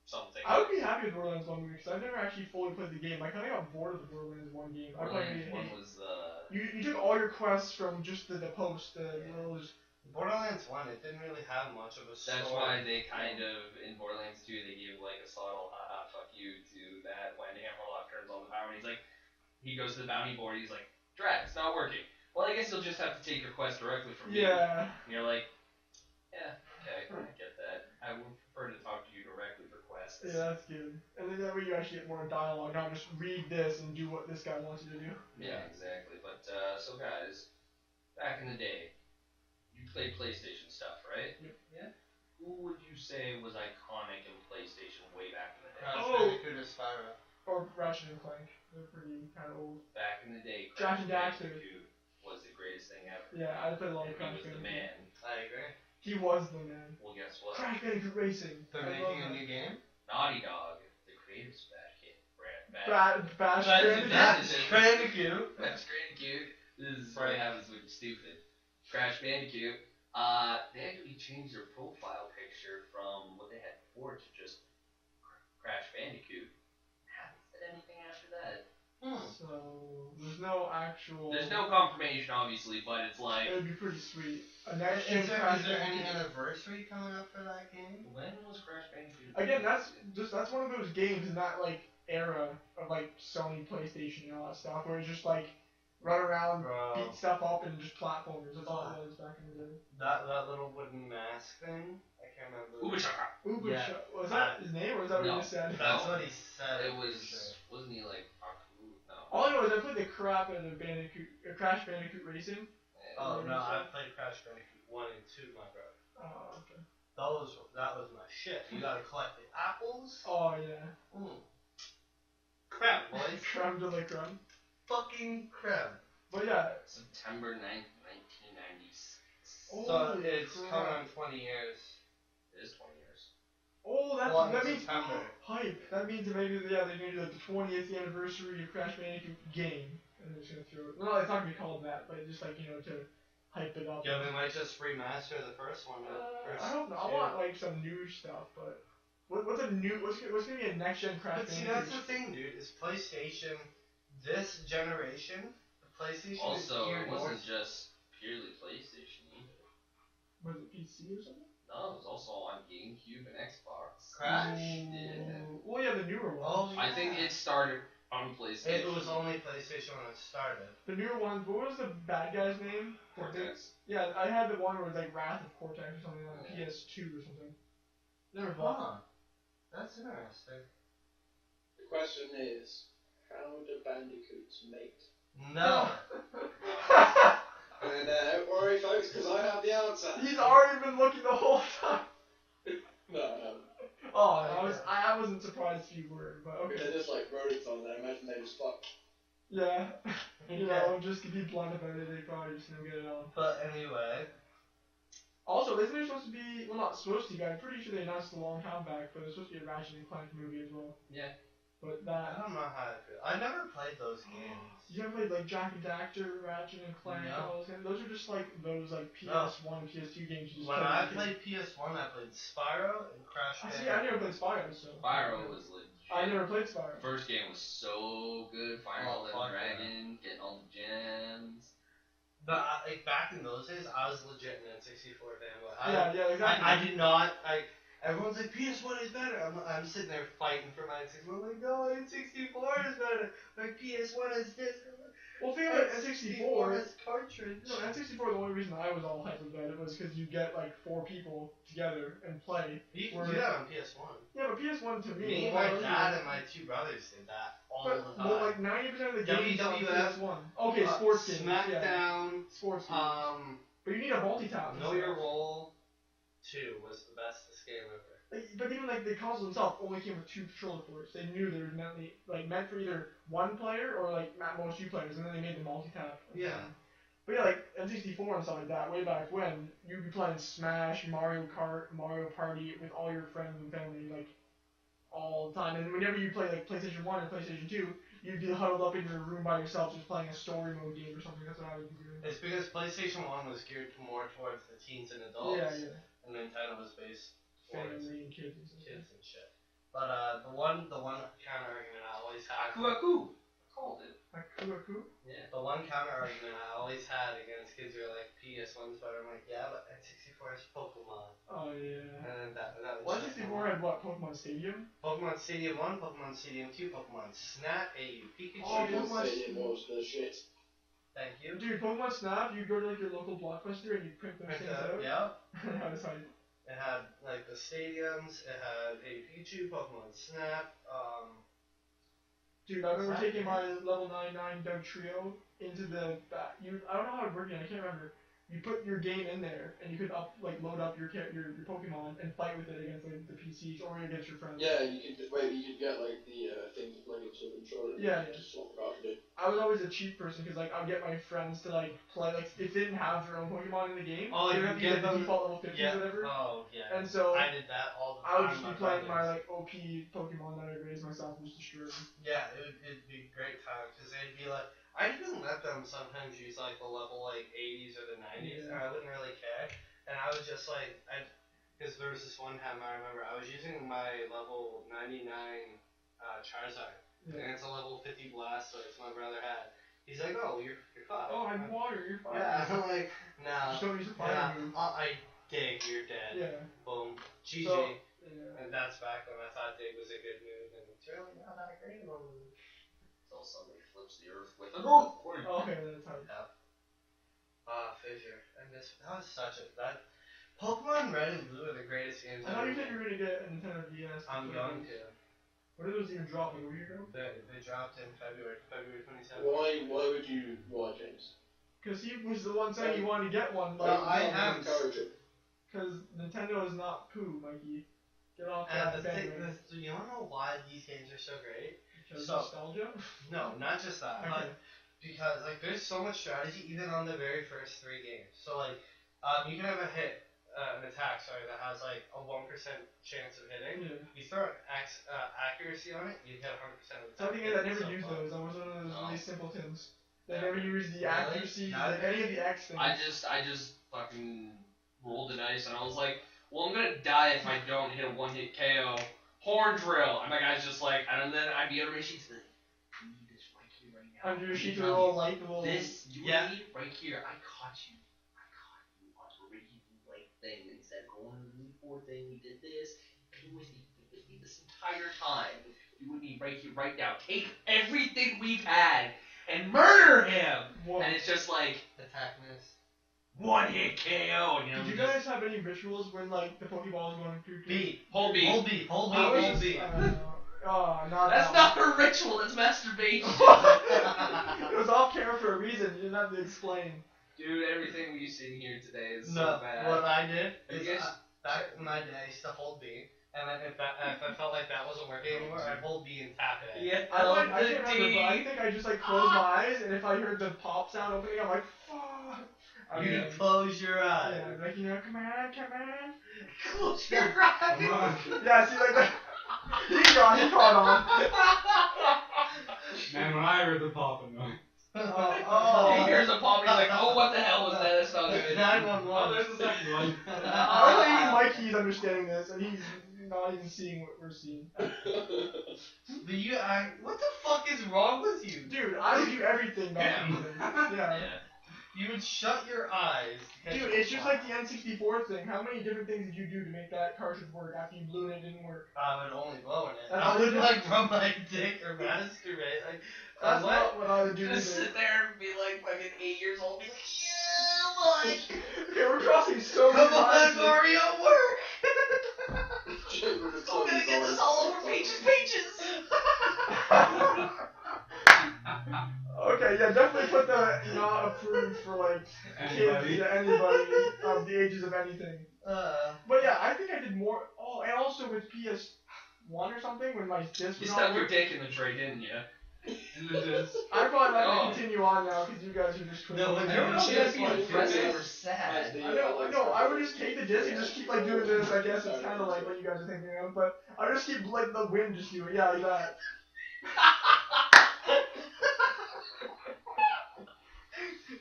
something. I would be happy with Borderlands 1 movie because I've never actually fully played the game. I kind of got bored of the Borderlands 1 game. Borderlands 1 was You took all your quests from just the post, those. Borderlands 1, it didn't really have much of a story. That's why they kind of, in Borderlands 2, they give like a subtle haha fuck you to that when Hammerlock turns on the power and he's like, he goes to the bounty board, he's like, Drat, it's not working. Well, I guess you'll just have to take your quest directly from me. Yeah. And you're like, yeah, okay, I get that. I would prefer to talk to you directly for quests. Yeah, that's good. And then that way you actually get more dialogue, not just read this and do what this guy wants you to do. Yeah, exactly. But, so guys, back in the day, you played PlayStation stuff, right? Yeah. Who would you say was iconic in PlayStation way back in the day? Crash Bandicoot or Spyro. Or Ratchet and Clank. They're pretty kind of old. Back in the day, Jack and Crash Daxter Bandicoot was the greatest thing ever. Yeah, I played a lot And of Crash he was the Bandicoot. man. I agree. He was the man. Well, guess what? Crash Bandicoot Racing. They're I love making a that. new game? Naughty Dog, the creators of that kid. Bash Bandicoot. Bash Bandicoot. This is what happens when you're stupid. Crash Bandicoot. They actually changed their profile picture from what they had before to just Crash Bandicoot. Haven't said anything after that. So there's no actual. There's no confirmation, obviously, but it's like It would be pretty sweet. a next Is gen there Crash any Bandicoot. anniversary coming up for that game? When was Crash Bandicoot? Again, that's one of those games in that like era of like Sony PlayStation and all that stuff where it's just like run around, Bro. beat stuff up, and just platformers. That's all it was back in the day. That little wooden mask thing? I can't remember. Ubachaka. Uber Yeah. Was that his name, or was that what No. you just said? That's No. what he said. It was. Wasn't he like Aku? No. All I know is I played the crap out of Crash Bandicoot Racing. Oh no, I played Crash Bandicoot 1 and 2, my brother. Oh, okay. That was my shit. You gotta collect the apples. Oh, yeah. Crap, boys. Creme de la creme. Fucking crap. But yeah. September 9th, 1996. So Holy it's crap. coming on 20 years. It is 20 years. Oh, Well, that in means September. hype. That means that maybe they're gonna do like the 20th anniversary of Crash Bandicoot game, and they're just gonna throw it. No, it's not gonna be called that, but just like to hype it up. Yeah, they might just remaster the first one. I don't know. I want like some new stuff, but what's gonna be a next gen Crash But see, Bandicoot? that's the thing, dude. Is PlayStation this generation? The PlayStation Also, is geared it more. wasn't just purely PlayStation either. Was it PC or something? No, it was also on GameCube and Xbox. Crash? Yeah. Well, yeah, the newer ones. Oh, I think it started on PlayStation. It was only PlayStation when it started. The newer ones. What was the bad guy's name? Cortex. Yeah, I had the one where it was like Wrath of Cortex or something on PS2 or something. Never bought. Huh. That's interesting. The question is, how do bandicoots mate? No. And don't worry, folks, because I have the answer. He's already been looking the whole time. No, I haven't. Oh, I wasn't surprised if you were, but okay. They're just like rodents on there. Imagine they just fuck. Yeah. You know, just to be blunt about it, they probably just don't get it on. But anyway. Also, isn't there supposed to be, well, not supposed to be, I'm pretty sure they announced a long time back, but there's supposed to be a Ratchet and Clank movie as well. Yeah. But I that, don't know how to feel. I never played those games. you ever played like Jack and Daxter, Ratchet and Clank, No. all those games? Those are just like those like PS1, PS2 games you just When play I with played PS1, I played Spyro and Crash kids. See, I never played Spyro, so. Spyro was legit. I never played Spyro. First game was so good. Firing all that fuck dragon, getting all the gems. But like back in those days, I was legit an N64 fanboy. Yeah, exactly. I did not like. Everyone's like PS1 is better. I'm sitting there fighting for my N64. I'm like, no, N64 is better. Like PS1 is this. Well, think about N64. is cartridge. No, N64, the only reason I was all hyped about it was because you get like 4 people together and play. You can do that on PS1. Yeah, but PS1 to me, Me, my dad, and my 2 brothers did that all the time. Well, like 90% of the games on WWF, PS1. Okay, sports games. Yeah. SmackDown, Sports games. But you need a multi-tap. Know Your Role 2 was the bestest game ever. But even like the console itself only came with 2 controller ports. They knew they were meant for either one player or like at most 2 players, and then they made the multi-tap. Yeah. But yeah, like N64 and stuff like that, way back when, you'd be playing Smash, Mario Kart, Mario Party with all your friends and family, like, all the time. And whenever you play, like, PlayStation 1 or PlayStation 2, you'd be huddled up in your room by yourself just playing a story mode game or something. That's what I would be doing. It's because PlayStation 1 was geared more towards the teens and adults. Yeah. And Nintendo was based towards Family and kids and stuff. kids and shit. But the one counter argument I always had. Aku Aku. I called it. Aku? Yeah. The one counter argument I always had against kids who are like PS1's better. I'm like, yeah, but N64 is Pokemon. Oh, yeah. And then that was Well, just N64 had what? Pokemon Stadium? Pokemon Stadium 1, Pokemon Stadium 2, Pokemon Snap, AU Pikachu. Oh, Chicken Pokemon Stadium was the shit. Thank you. Dude, Pokemon Snap, you go to like your local Blockbuster and you print those things out. Yeah. That was hype. It had like the stadiums, it had AU Pikachu, Pokemon Snap, Dude, I remember Exactly. taking my level 99 Doug Trio into the back. I don't know how it worked yet, I can't remember. You put your game in there, and you could load up your Pokemon and fight with it against like the PCs or against your friends. Yeah, you could get like the thing to plug into the controller. Yeah. Just swap the cartridge. I was always a cheap person because like I'd get my friends to like play like if they didn't have their own Pokemon in the game. Oh, they you would have to get get the them- default level 50 or whatever. Oh, yeah. And so I did that all the I would time. just be with playing my brothers. like OP Pokemon that I raised myself and just destroy them. Yeah, it'd be a great time because they'd be like, I'd even let them sometimes use like the level like 80s or the 90s, and I wouldn't really care. And I was just like, because there was this one time I remember I was using my level 99 Charizard, and it's a level 50 Blastoise my brother had, He's like, oh, you're fine. Oh, I'm water, you're fine. Yeah, I'm like, no. Just don't use the fire move. I dig, you're dead. Yeah. Boom. GG. So, yeah. And that's back when I thought dig was a good move, and it's really not that great of a move. Until somebody flips the earth with an earthquake. Oh, okay, that's how. Fissure. And that was such a Pokemon Red and Blue are the greatest games I thought you ever said you were gonna get a Nintendo DS. I'm going to. What are those even dropping? A week ago? They dropped in February 27th. Why would you, James? Because he was the one saying he wanted to get one. Well, I have. encourage it. Because Nintendo is not poo, Mikey. Get off And that bandwagon. you wanna know why these games are so great? Because so- nostalgia? No, not just that. Okay. But because like there's so much strategy even on the very first 3 games. So like you can have an attack that has like a 1% chance of hitting. Yeah. You throw an accuracy on it, you hit 100% of the So I time. think I never So used fun. those. I was one of those No. really simpletons. They Yeah. never used the Really? accuracy, Not like any of the X things. I just fucking rolled the dice and I was like, well, I'm gonna die if I don't hit a 1-hit KO. Horn drill. And my guy's just like, and then I'd be on my sheet to be like, you need this right here, right now. Under your sheet, You a little light, the little. This, you Yeah. need right here. I caught you on the really like thing. And instead of going to the Elite Four thing, we did this. Be with me this entire time. You would be right here, right now. Take everything we've had and murder him. Whoa. And it's just like Attack miss. 1-hit KO. And, you know, Did you just guys have any rituals when like the Pokeball was going through? B. hold B. Hold B. Hold B. I was Hold just, B. not That's that not a ritual. That's masturbation. one. It was off camera for a reason. You didn't have to explain. Dude, everything we've seen here today is No, so bad. what I did I is guess- back in my day I used to hold B, and then if I felt like that wasn't working anymore, I'd hold B and tap it. Yeah, I the can't remember, but I D. think I just like closed my eyes, and if I heard the pop sound opening, I'm like, fuck. You close your eyes. Yeah, like, you know, come on. Close your eyes. Come on. Yeah, see, like that. He caught on. Man, when I heard the popping noise. He hears a pop and he's like, oh, what the hell was that? That sounds good. 911. Oh, there's the second one. I don't think Mikey's understanding this, and he's not even seeing what we're seeing. What the fuck is wrong with you? Dude, I would do everything back Him. then. Yeah. You would shut your eyes. Dude, it's just like the N64 thing. How many different things did you do to make that cartridge work after you blew it and it didn't work? I would only blow in it. That's I would legit. like rub my dick or masturbate. Like, That's what? not what I would do Just either. sit there and be like fucking 8 years old and be like, yeah, like. Okay, we're crossing so many Come on, lines. Mario, work! I'm gonna get this all over pages. Okay, yeah, definitely put the not approved for like Anybody? kids, yeah, anybody of the ages of anything. But yeah, I think I did more. Oh, and also with PS1 or something when my disc You was not stuck your working. dick in the tray, didn't you? In the disc. I probably let Oh. it continue on now because you guys are just twisting. No, when I you don't know if Shit, that'd be like, impressive or As sad. the, I know, I would just take the disc and just keep like doing this. I guess it's kind of like what you guys are thinking of, but I would just keep like the wind just do it. Yeah, like that.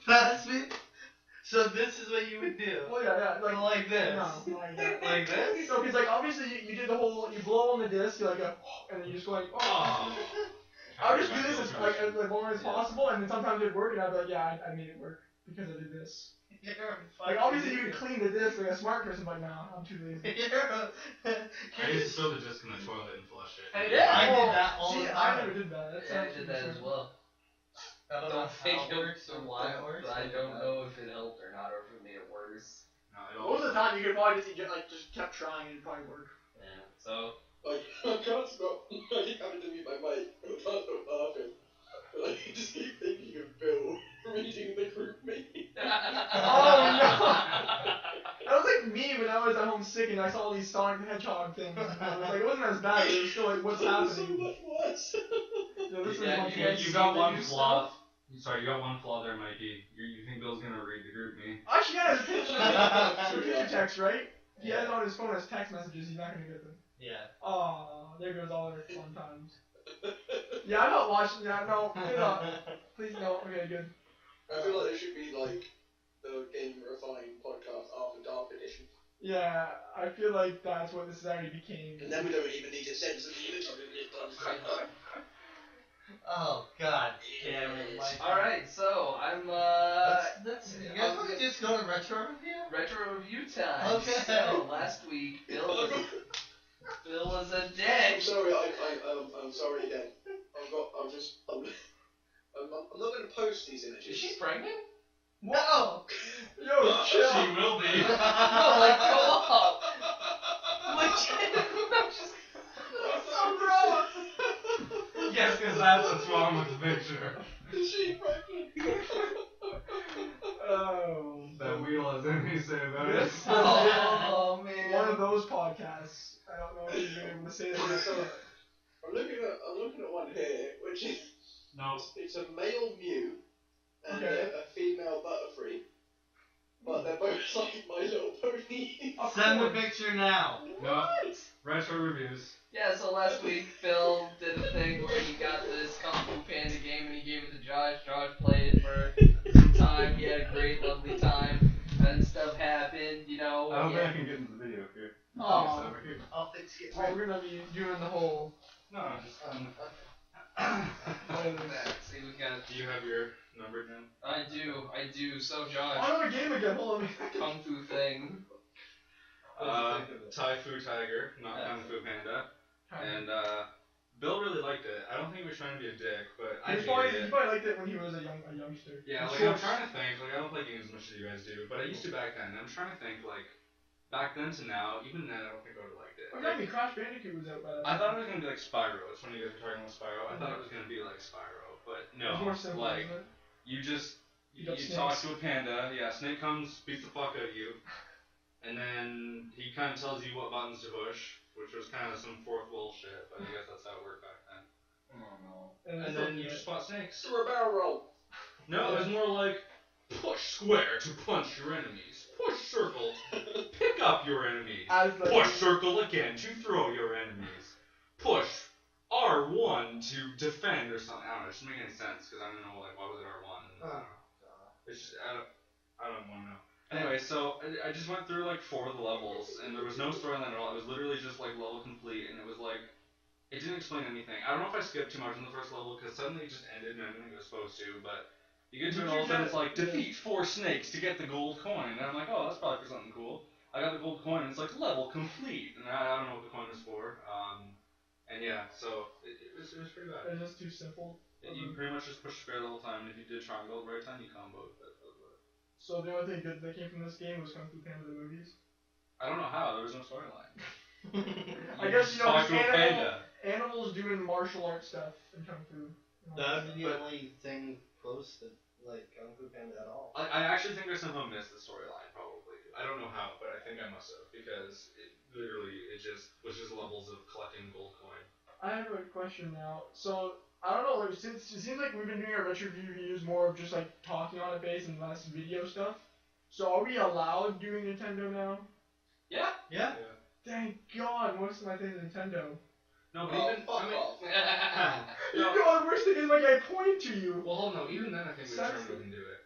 That's me. So this is what you would do. Well, yeah, Like this. No, like that. Like this? So, because like obviously you did the whole, you blow on the disc, you're like a, and then you just go like, oh. Oh. I would just do this as long as possible, and then sometimes it'd work, and I'd be like, yeah, I made it work because I did this. You're a Like fucking obviously you idiot. could clean the disc like a smart person, but no, I'm too lazy. You're a- I used to throw the disc in the toilet and flush it. Yeah, I did well, that all see, the I time. never did that. That's Yeah, I actually did that as smart. well. I don't know Don't think how it it works or why it works. I don't know if it helped or not, or if it made it worse. No, it all Most of the time you could probably just kept trying and it'd probably work. Yeah. So. Like, I can't stop. I keep having to mute my mic. I can't stop laughing. But I just keep thinking of Bill reading the group me. Oh no! That was like me when I was at home sick and I saw all these Sonic the Hedgehog things. I was like, it wasn't as bad, but it was still like, what's It was so happening? much worse. Yeah, this Yeah, was you- much You worse. got the one new flaw. Sorry, you got one flaw there, Mikey. You think Bill's gonna read the group me? Actually, yeah, the picture text, right? He has it on his phone as text messages, he's not gonna get them. Yeah. Aw, there goes all their fun times. Yeah, I'm not watching that, no, do not. Please, no, okay, good. I feel like there should be like the Game Refined podcast After Dark edition. Yeah, I feel like that's what this already became. And then we don't even need to censor the image of it. Oh god damn it, Mike. Alright, so I'm You guys want to just go to retro review? retro review time. Okay. So last week Bill was a I'm dick. sorry. I'm sorry again. I'm not going to post these Is images. she pregnant? No! Yo, chill. She will be. No, like go up. Legit. I'm just So gross. Yes, because that's what's wrong with the picture. Is she pregnant? Oh. That wheel has anything to say about it. Oh man. One of those podcasts. I don't know if you've been able to say that. So, I'm looking at one here, which is No. it's a male Mew and Okay. a female butterfree, but they're both like My Little Pony. Of Send the course. picture now. No. Retro reviews. Yeah, so last week Phil did a thing where he got this Kung Fu Panda game and he gave it to Josh. Josh played it for some time. He had a great, lovely time. And stuff happened, you know. I don't yeah. think I can get into the video here. Oh. It's over here. Oh, it's getting Well, we're gonna be doing the whole. No, just See, we got. Do you have your number, Jen? I do. So I Josh, know a game again. Hold on. Kung Fu thing. Thai Fu Tiger, not Yeah. Kung Fu Panda. And Bill really liked it. I don't think he was trying to be a dick, but I He hated probably it. liked it when he was a youngster. Yeah, Of like I'm course. trying to think, like I don't play games as much as you guys do, but I used to back then. I'm trying to think, like, back then to now, even then I don't think I would have liked it. Oh, yeah, I mean, Crash Bandicoot was out by that I time. thought it was gonna be like Spyro. It's when you guys were talking about Spyro. I thought it was gonna be like Spyro, but It was no. more simple, Like wasn't it? you just You you, got talk snakes. to a panda. Yeah, Snake comes, beats the fuck out of you, and then he kind of tells you what buttons to push, which was kind of some fourth wall shit. But I guess that's how it worked back then. Oh no. And then you just fought snakes. Through a barrel roll. No, it was more like push square to punch your enemies. Push circle to pick up your enemies. As like, Push circle again to throw your enemies. Push R1 to defend or something. I don't know. It doesn't make any sense because I don't know like why was it R1. I don't know. It's just I don't want to know. Anyway, so I just went through like 4 of the levels and there was no storyline at all. It was literally just like level complete and it was like it didn't explain anything. I don't know if I skipped too much in the first level because suddenly it just ended and I didn't think it was supposed to, but you get to it and all of a sudden it's like defeat 4 snakes to get the gold coin and I'm like, oh, that's probably for something cool. I got the gold coin and it's like level complete and I don't know what the coin is for. And yeah, so it was pretty bad. it's just too simple. You pretty much just push square the whole time and if you did triangle at the right time you comboed. That was about it. So the only thing good that came from this game was Kung Fu Panda the movies. I don't know how, there was no storyline. I guess you know Talk to a panda. animals doing martial arts stuff in Kung Fu. That would be the only thing close to like Kung Fu Panda at all. I actually think I somehow missed the storyline, probably. I don't know how, but I think I must have, because it was just levels of collecting gold coin. I have a question now. So I don't know. Like, since it seems like we've been doing our retro reviews more of just like talking on it based and less video stuff. So are we allowed doing Nintendo now? Yeah. Yeah. Thank God, most of my things are Nintendo. No, but Oh, even fuck I mean, off. You no, know, the worst thing is like I point to you. well, hold on, even then I think we Sucks. determined we can do it.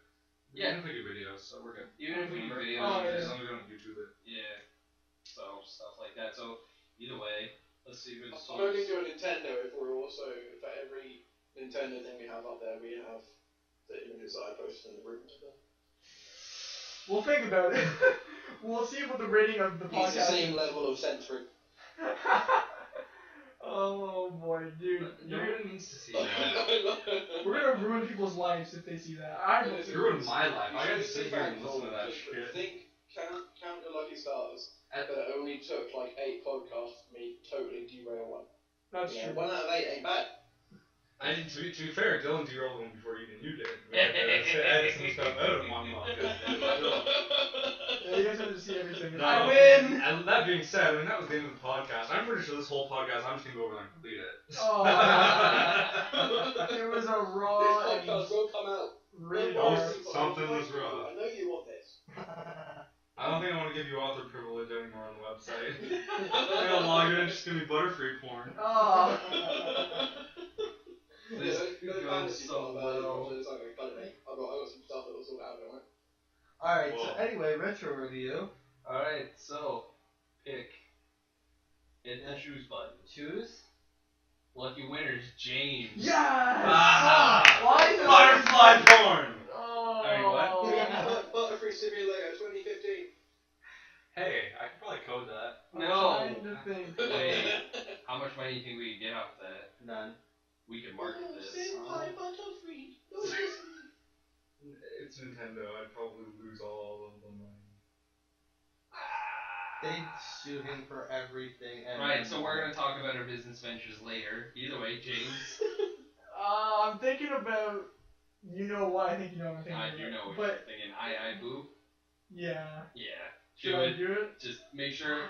Yeah. Even if we do videos, so we're good. Even if we do videos, Oh, yeah. As long as we don't YouTube it. yeah. So stuff like that. So either way, let's see who the I'm only doing Nintendo if we're also, for every Nintendo thing we have up there, we have the images that I posted in the group. We'll think about it. We'll see what the rating of the It's the podcast. same level of censoring. Oh boy, dude. No You're- one needs to see that. We're gonna ruin people's lives if they see that. I don't You ruined my life. I gotta sit here and listen to that Just shit. Think, count your lucky stars. At- But it only took like 8 podcasts for me to totally derail one. That's Yeah, true. 1 out of 8 ain't bad. I didn't, to be fair, Dylan derailed one before even you did. We had to edit some stuff out of one podcast. Yeah, you guys have to see everything. No, I win! And that being said, I mean, that was the end of the podcast. I'm pretty sure this whole podcast, I'm just gonna go over there and complete it. Oh, it was a raw This and podcast will come out. rated Don't worry, R. people. Something was wrong. I know you want this. I don't think I want to give you author privilege anymore on the website. I'm gonna log in, it's just gonna be butterfree porn. Oh. This goes so well. It's okay, cut it, mate. I got some stuff that will sort out, don't worry. Alright, so Whoa. anyway, retro review. Alright, so pick. Hit the choose button. Choose. Lucky winners, James. Yes! Ah! Why did Butterfly porn! Oh. Alright, what? Butterfree Simulator 2015. Hey, I could probably code that. I'm No. trying to think. Wait, how much money do you think we could get off that? None. We could market this. Butterfree. It's Nintendo. I'd probably lose all of the money. They'd sue him for everything. And Right, so we're gonna talk about our business ventures later. Either way, James. I'm thinking about. You know what? I think you know what I'm thinking I about. do know what But you're thinking. I boop. yeah. Yeah. Should Do I it. do it? Just make sure.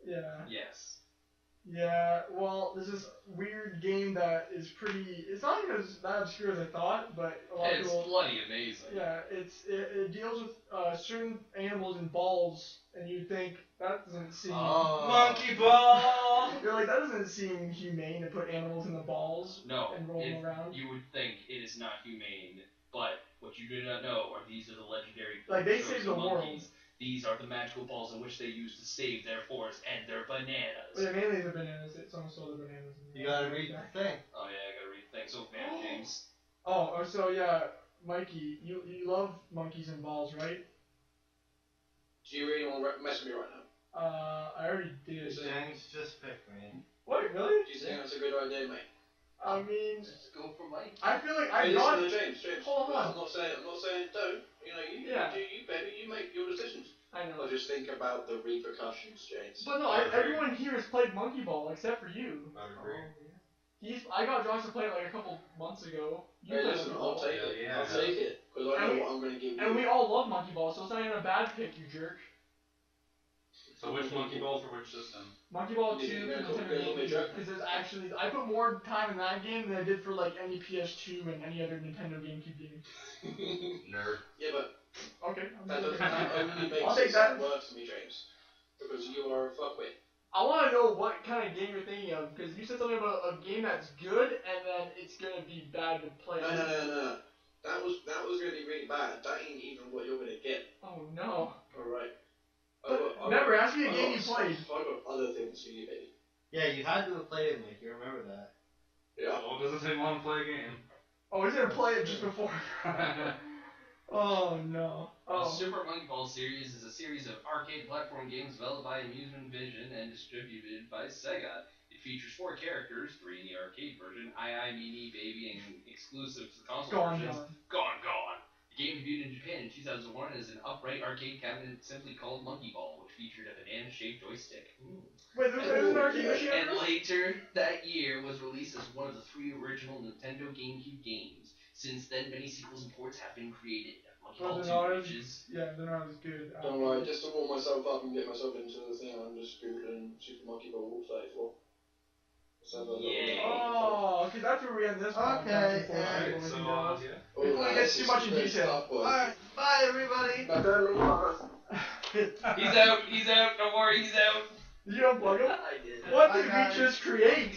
Yeah. Yes. Yeah, well, there's this weird game that is pretty. It's not even as that obscure as I thought, but a lot of It's people. bloody amazing. Yeah, it deals with certain animals and balls, and you think that doesn't seem. Monkey ball! You're like, that doesn't seem humane to put animals in the balls No, and roll them around. you would think it is not humane, but what you do not know are these are the legendary Like, they shows save the of world. monkeys. These are the magical balls in which they use to save their forest and their bananas. But yeah, mainly the bananas. Someone stole the bananas. You gotta read the thing. Oh yeah, I gotta read the thing. So man, James. Oh, so yeah, Mikey, you love monkeys and balls, right? Do you really want to mess with me right now? I already did. James, just pick me. Wait, really? Do you think that's a good idea, mate? I mean, Just go for Mike. I feel like I Hey, got. listen to James. Hold on. I'm not saying don't. You know, you Yeah. do you, baby. You make your decisions. I know. But just think about the repercussions, James. But no, everyone here has played Monkey Ball except for you. I agree. I got Josh to play it like a couple months ago. You Hey, played listen, Monkey I'll Ball. take it. Yeah. I'll take it. Because I And know we- what I'm going to give you. And we all love Monkey Ball, so it's not even a bad pick, you jerk. So which monkey ball for which system? Monkey Ball 2 Yeah, and yeah, Nintendo yeah, GameCube. yeah. Because there's actually, I put more time in that game than I did for like any PS2 and any other Nintendo GameCube game. Nerd. Yeah, but Okay, I'm that just only makes I'll take it that. worse to me, James. Because you are a fuckwit. I want to know what kind of game you're thinking of, because you said something about a game that's good and then it's gonna be bad to play. No. That was going to be really bad. That ain't even what you're going to get. Oh no. Alright. Never ask me a game you played. I've got other things for you, baby. Yeah, you had to have played it, Nick. You remember that. Yeah. Well, doesn't take long to play a game. Oh, he's gonna play it just before. Oh no. The Oh. Super Monkey Ball series is a series of arcade platform games developed by Amusement Vision and distributed by Sega. It features 4 characters, 3 in the arcade version, Mini, Baby, and exclusive to the console Gone, versions. gone. Gone. The game debuted in Japan in 2001 as an upright arcade cabinet simply called Monkey Ball, which featured a banana-shaped joystick. Wait, there's an arcade machine? And later that year was released as one of the 3 original Nintendo GameCube games. Since then, many sequels and ports have been created. Monkey Well, Ball they're not 2 as- reaches. Yeah, they're not as good. Don't worry, just to warm myself up and get myself into the thing, I'm just googling Super Monkey Ball 34. Let's have a look. Yay. Oh, okay, that's where we end this podcast. Okay, before alright, we go into So, details. yeah. Oh, Before we get nice, too this much is in great detail. stuff, boys. Alright, bye everybody. Now, don't leave us. He's out, don't worry, he's out. Did you unplug him? I did. What Bye, did guys. we just create?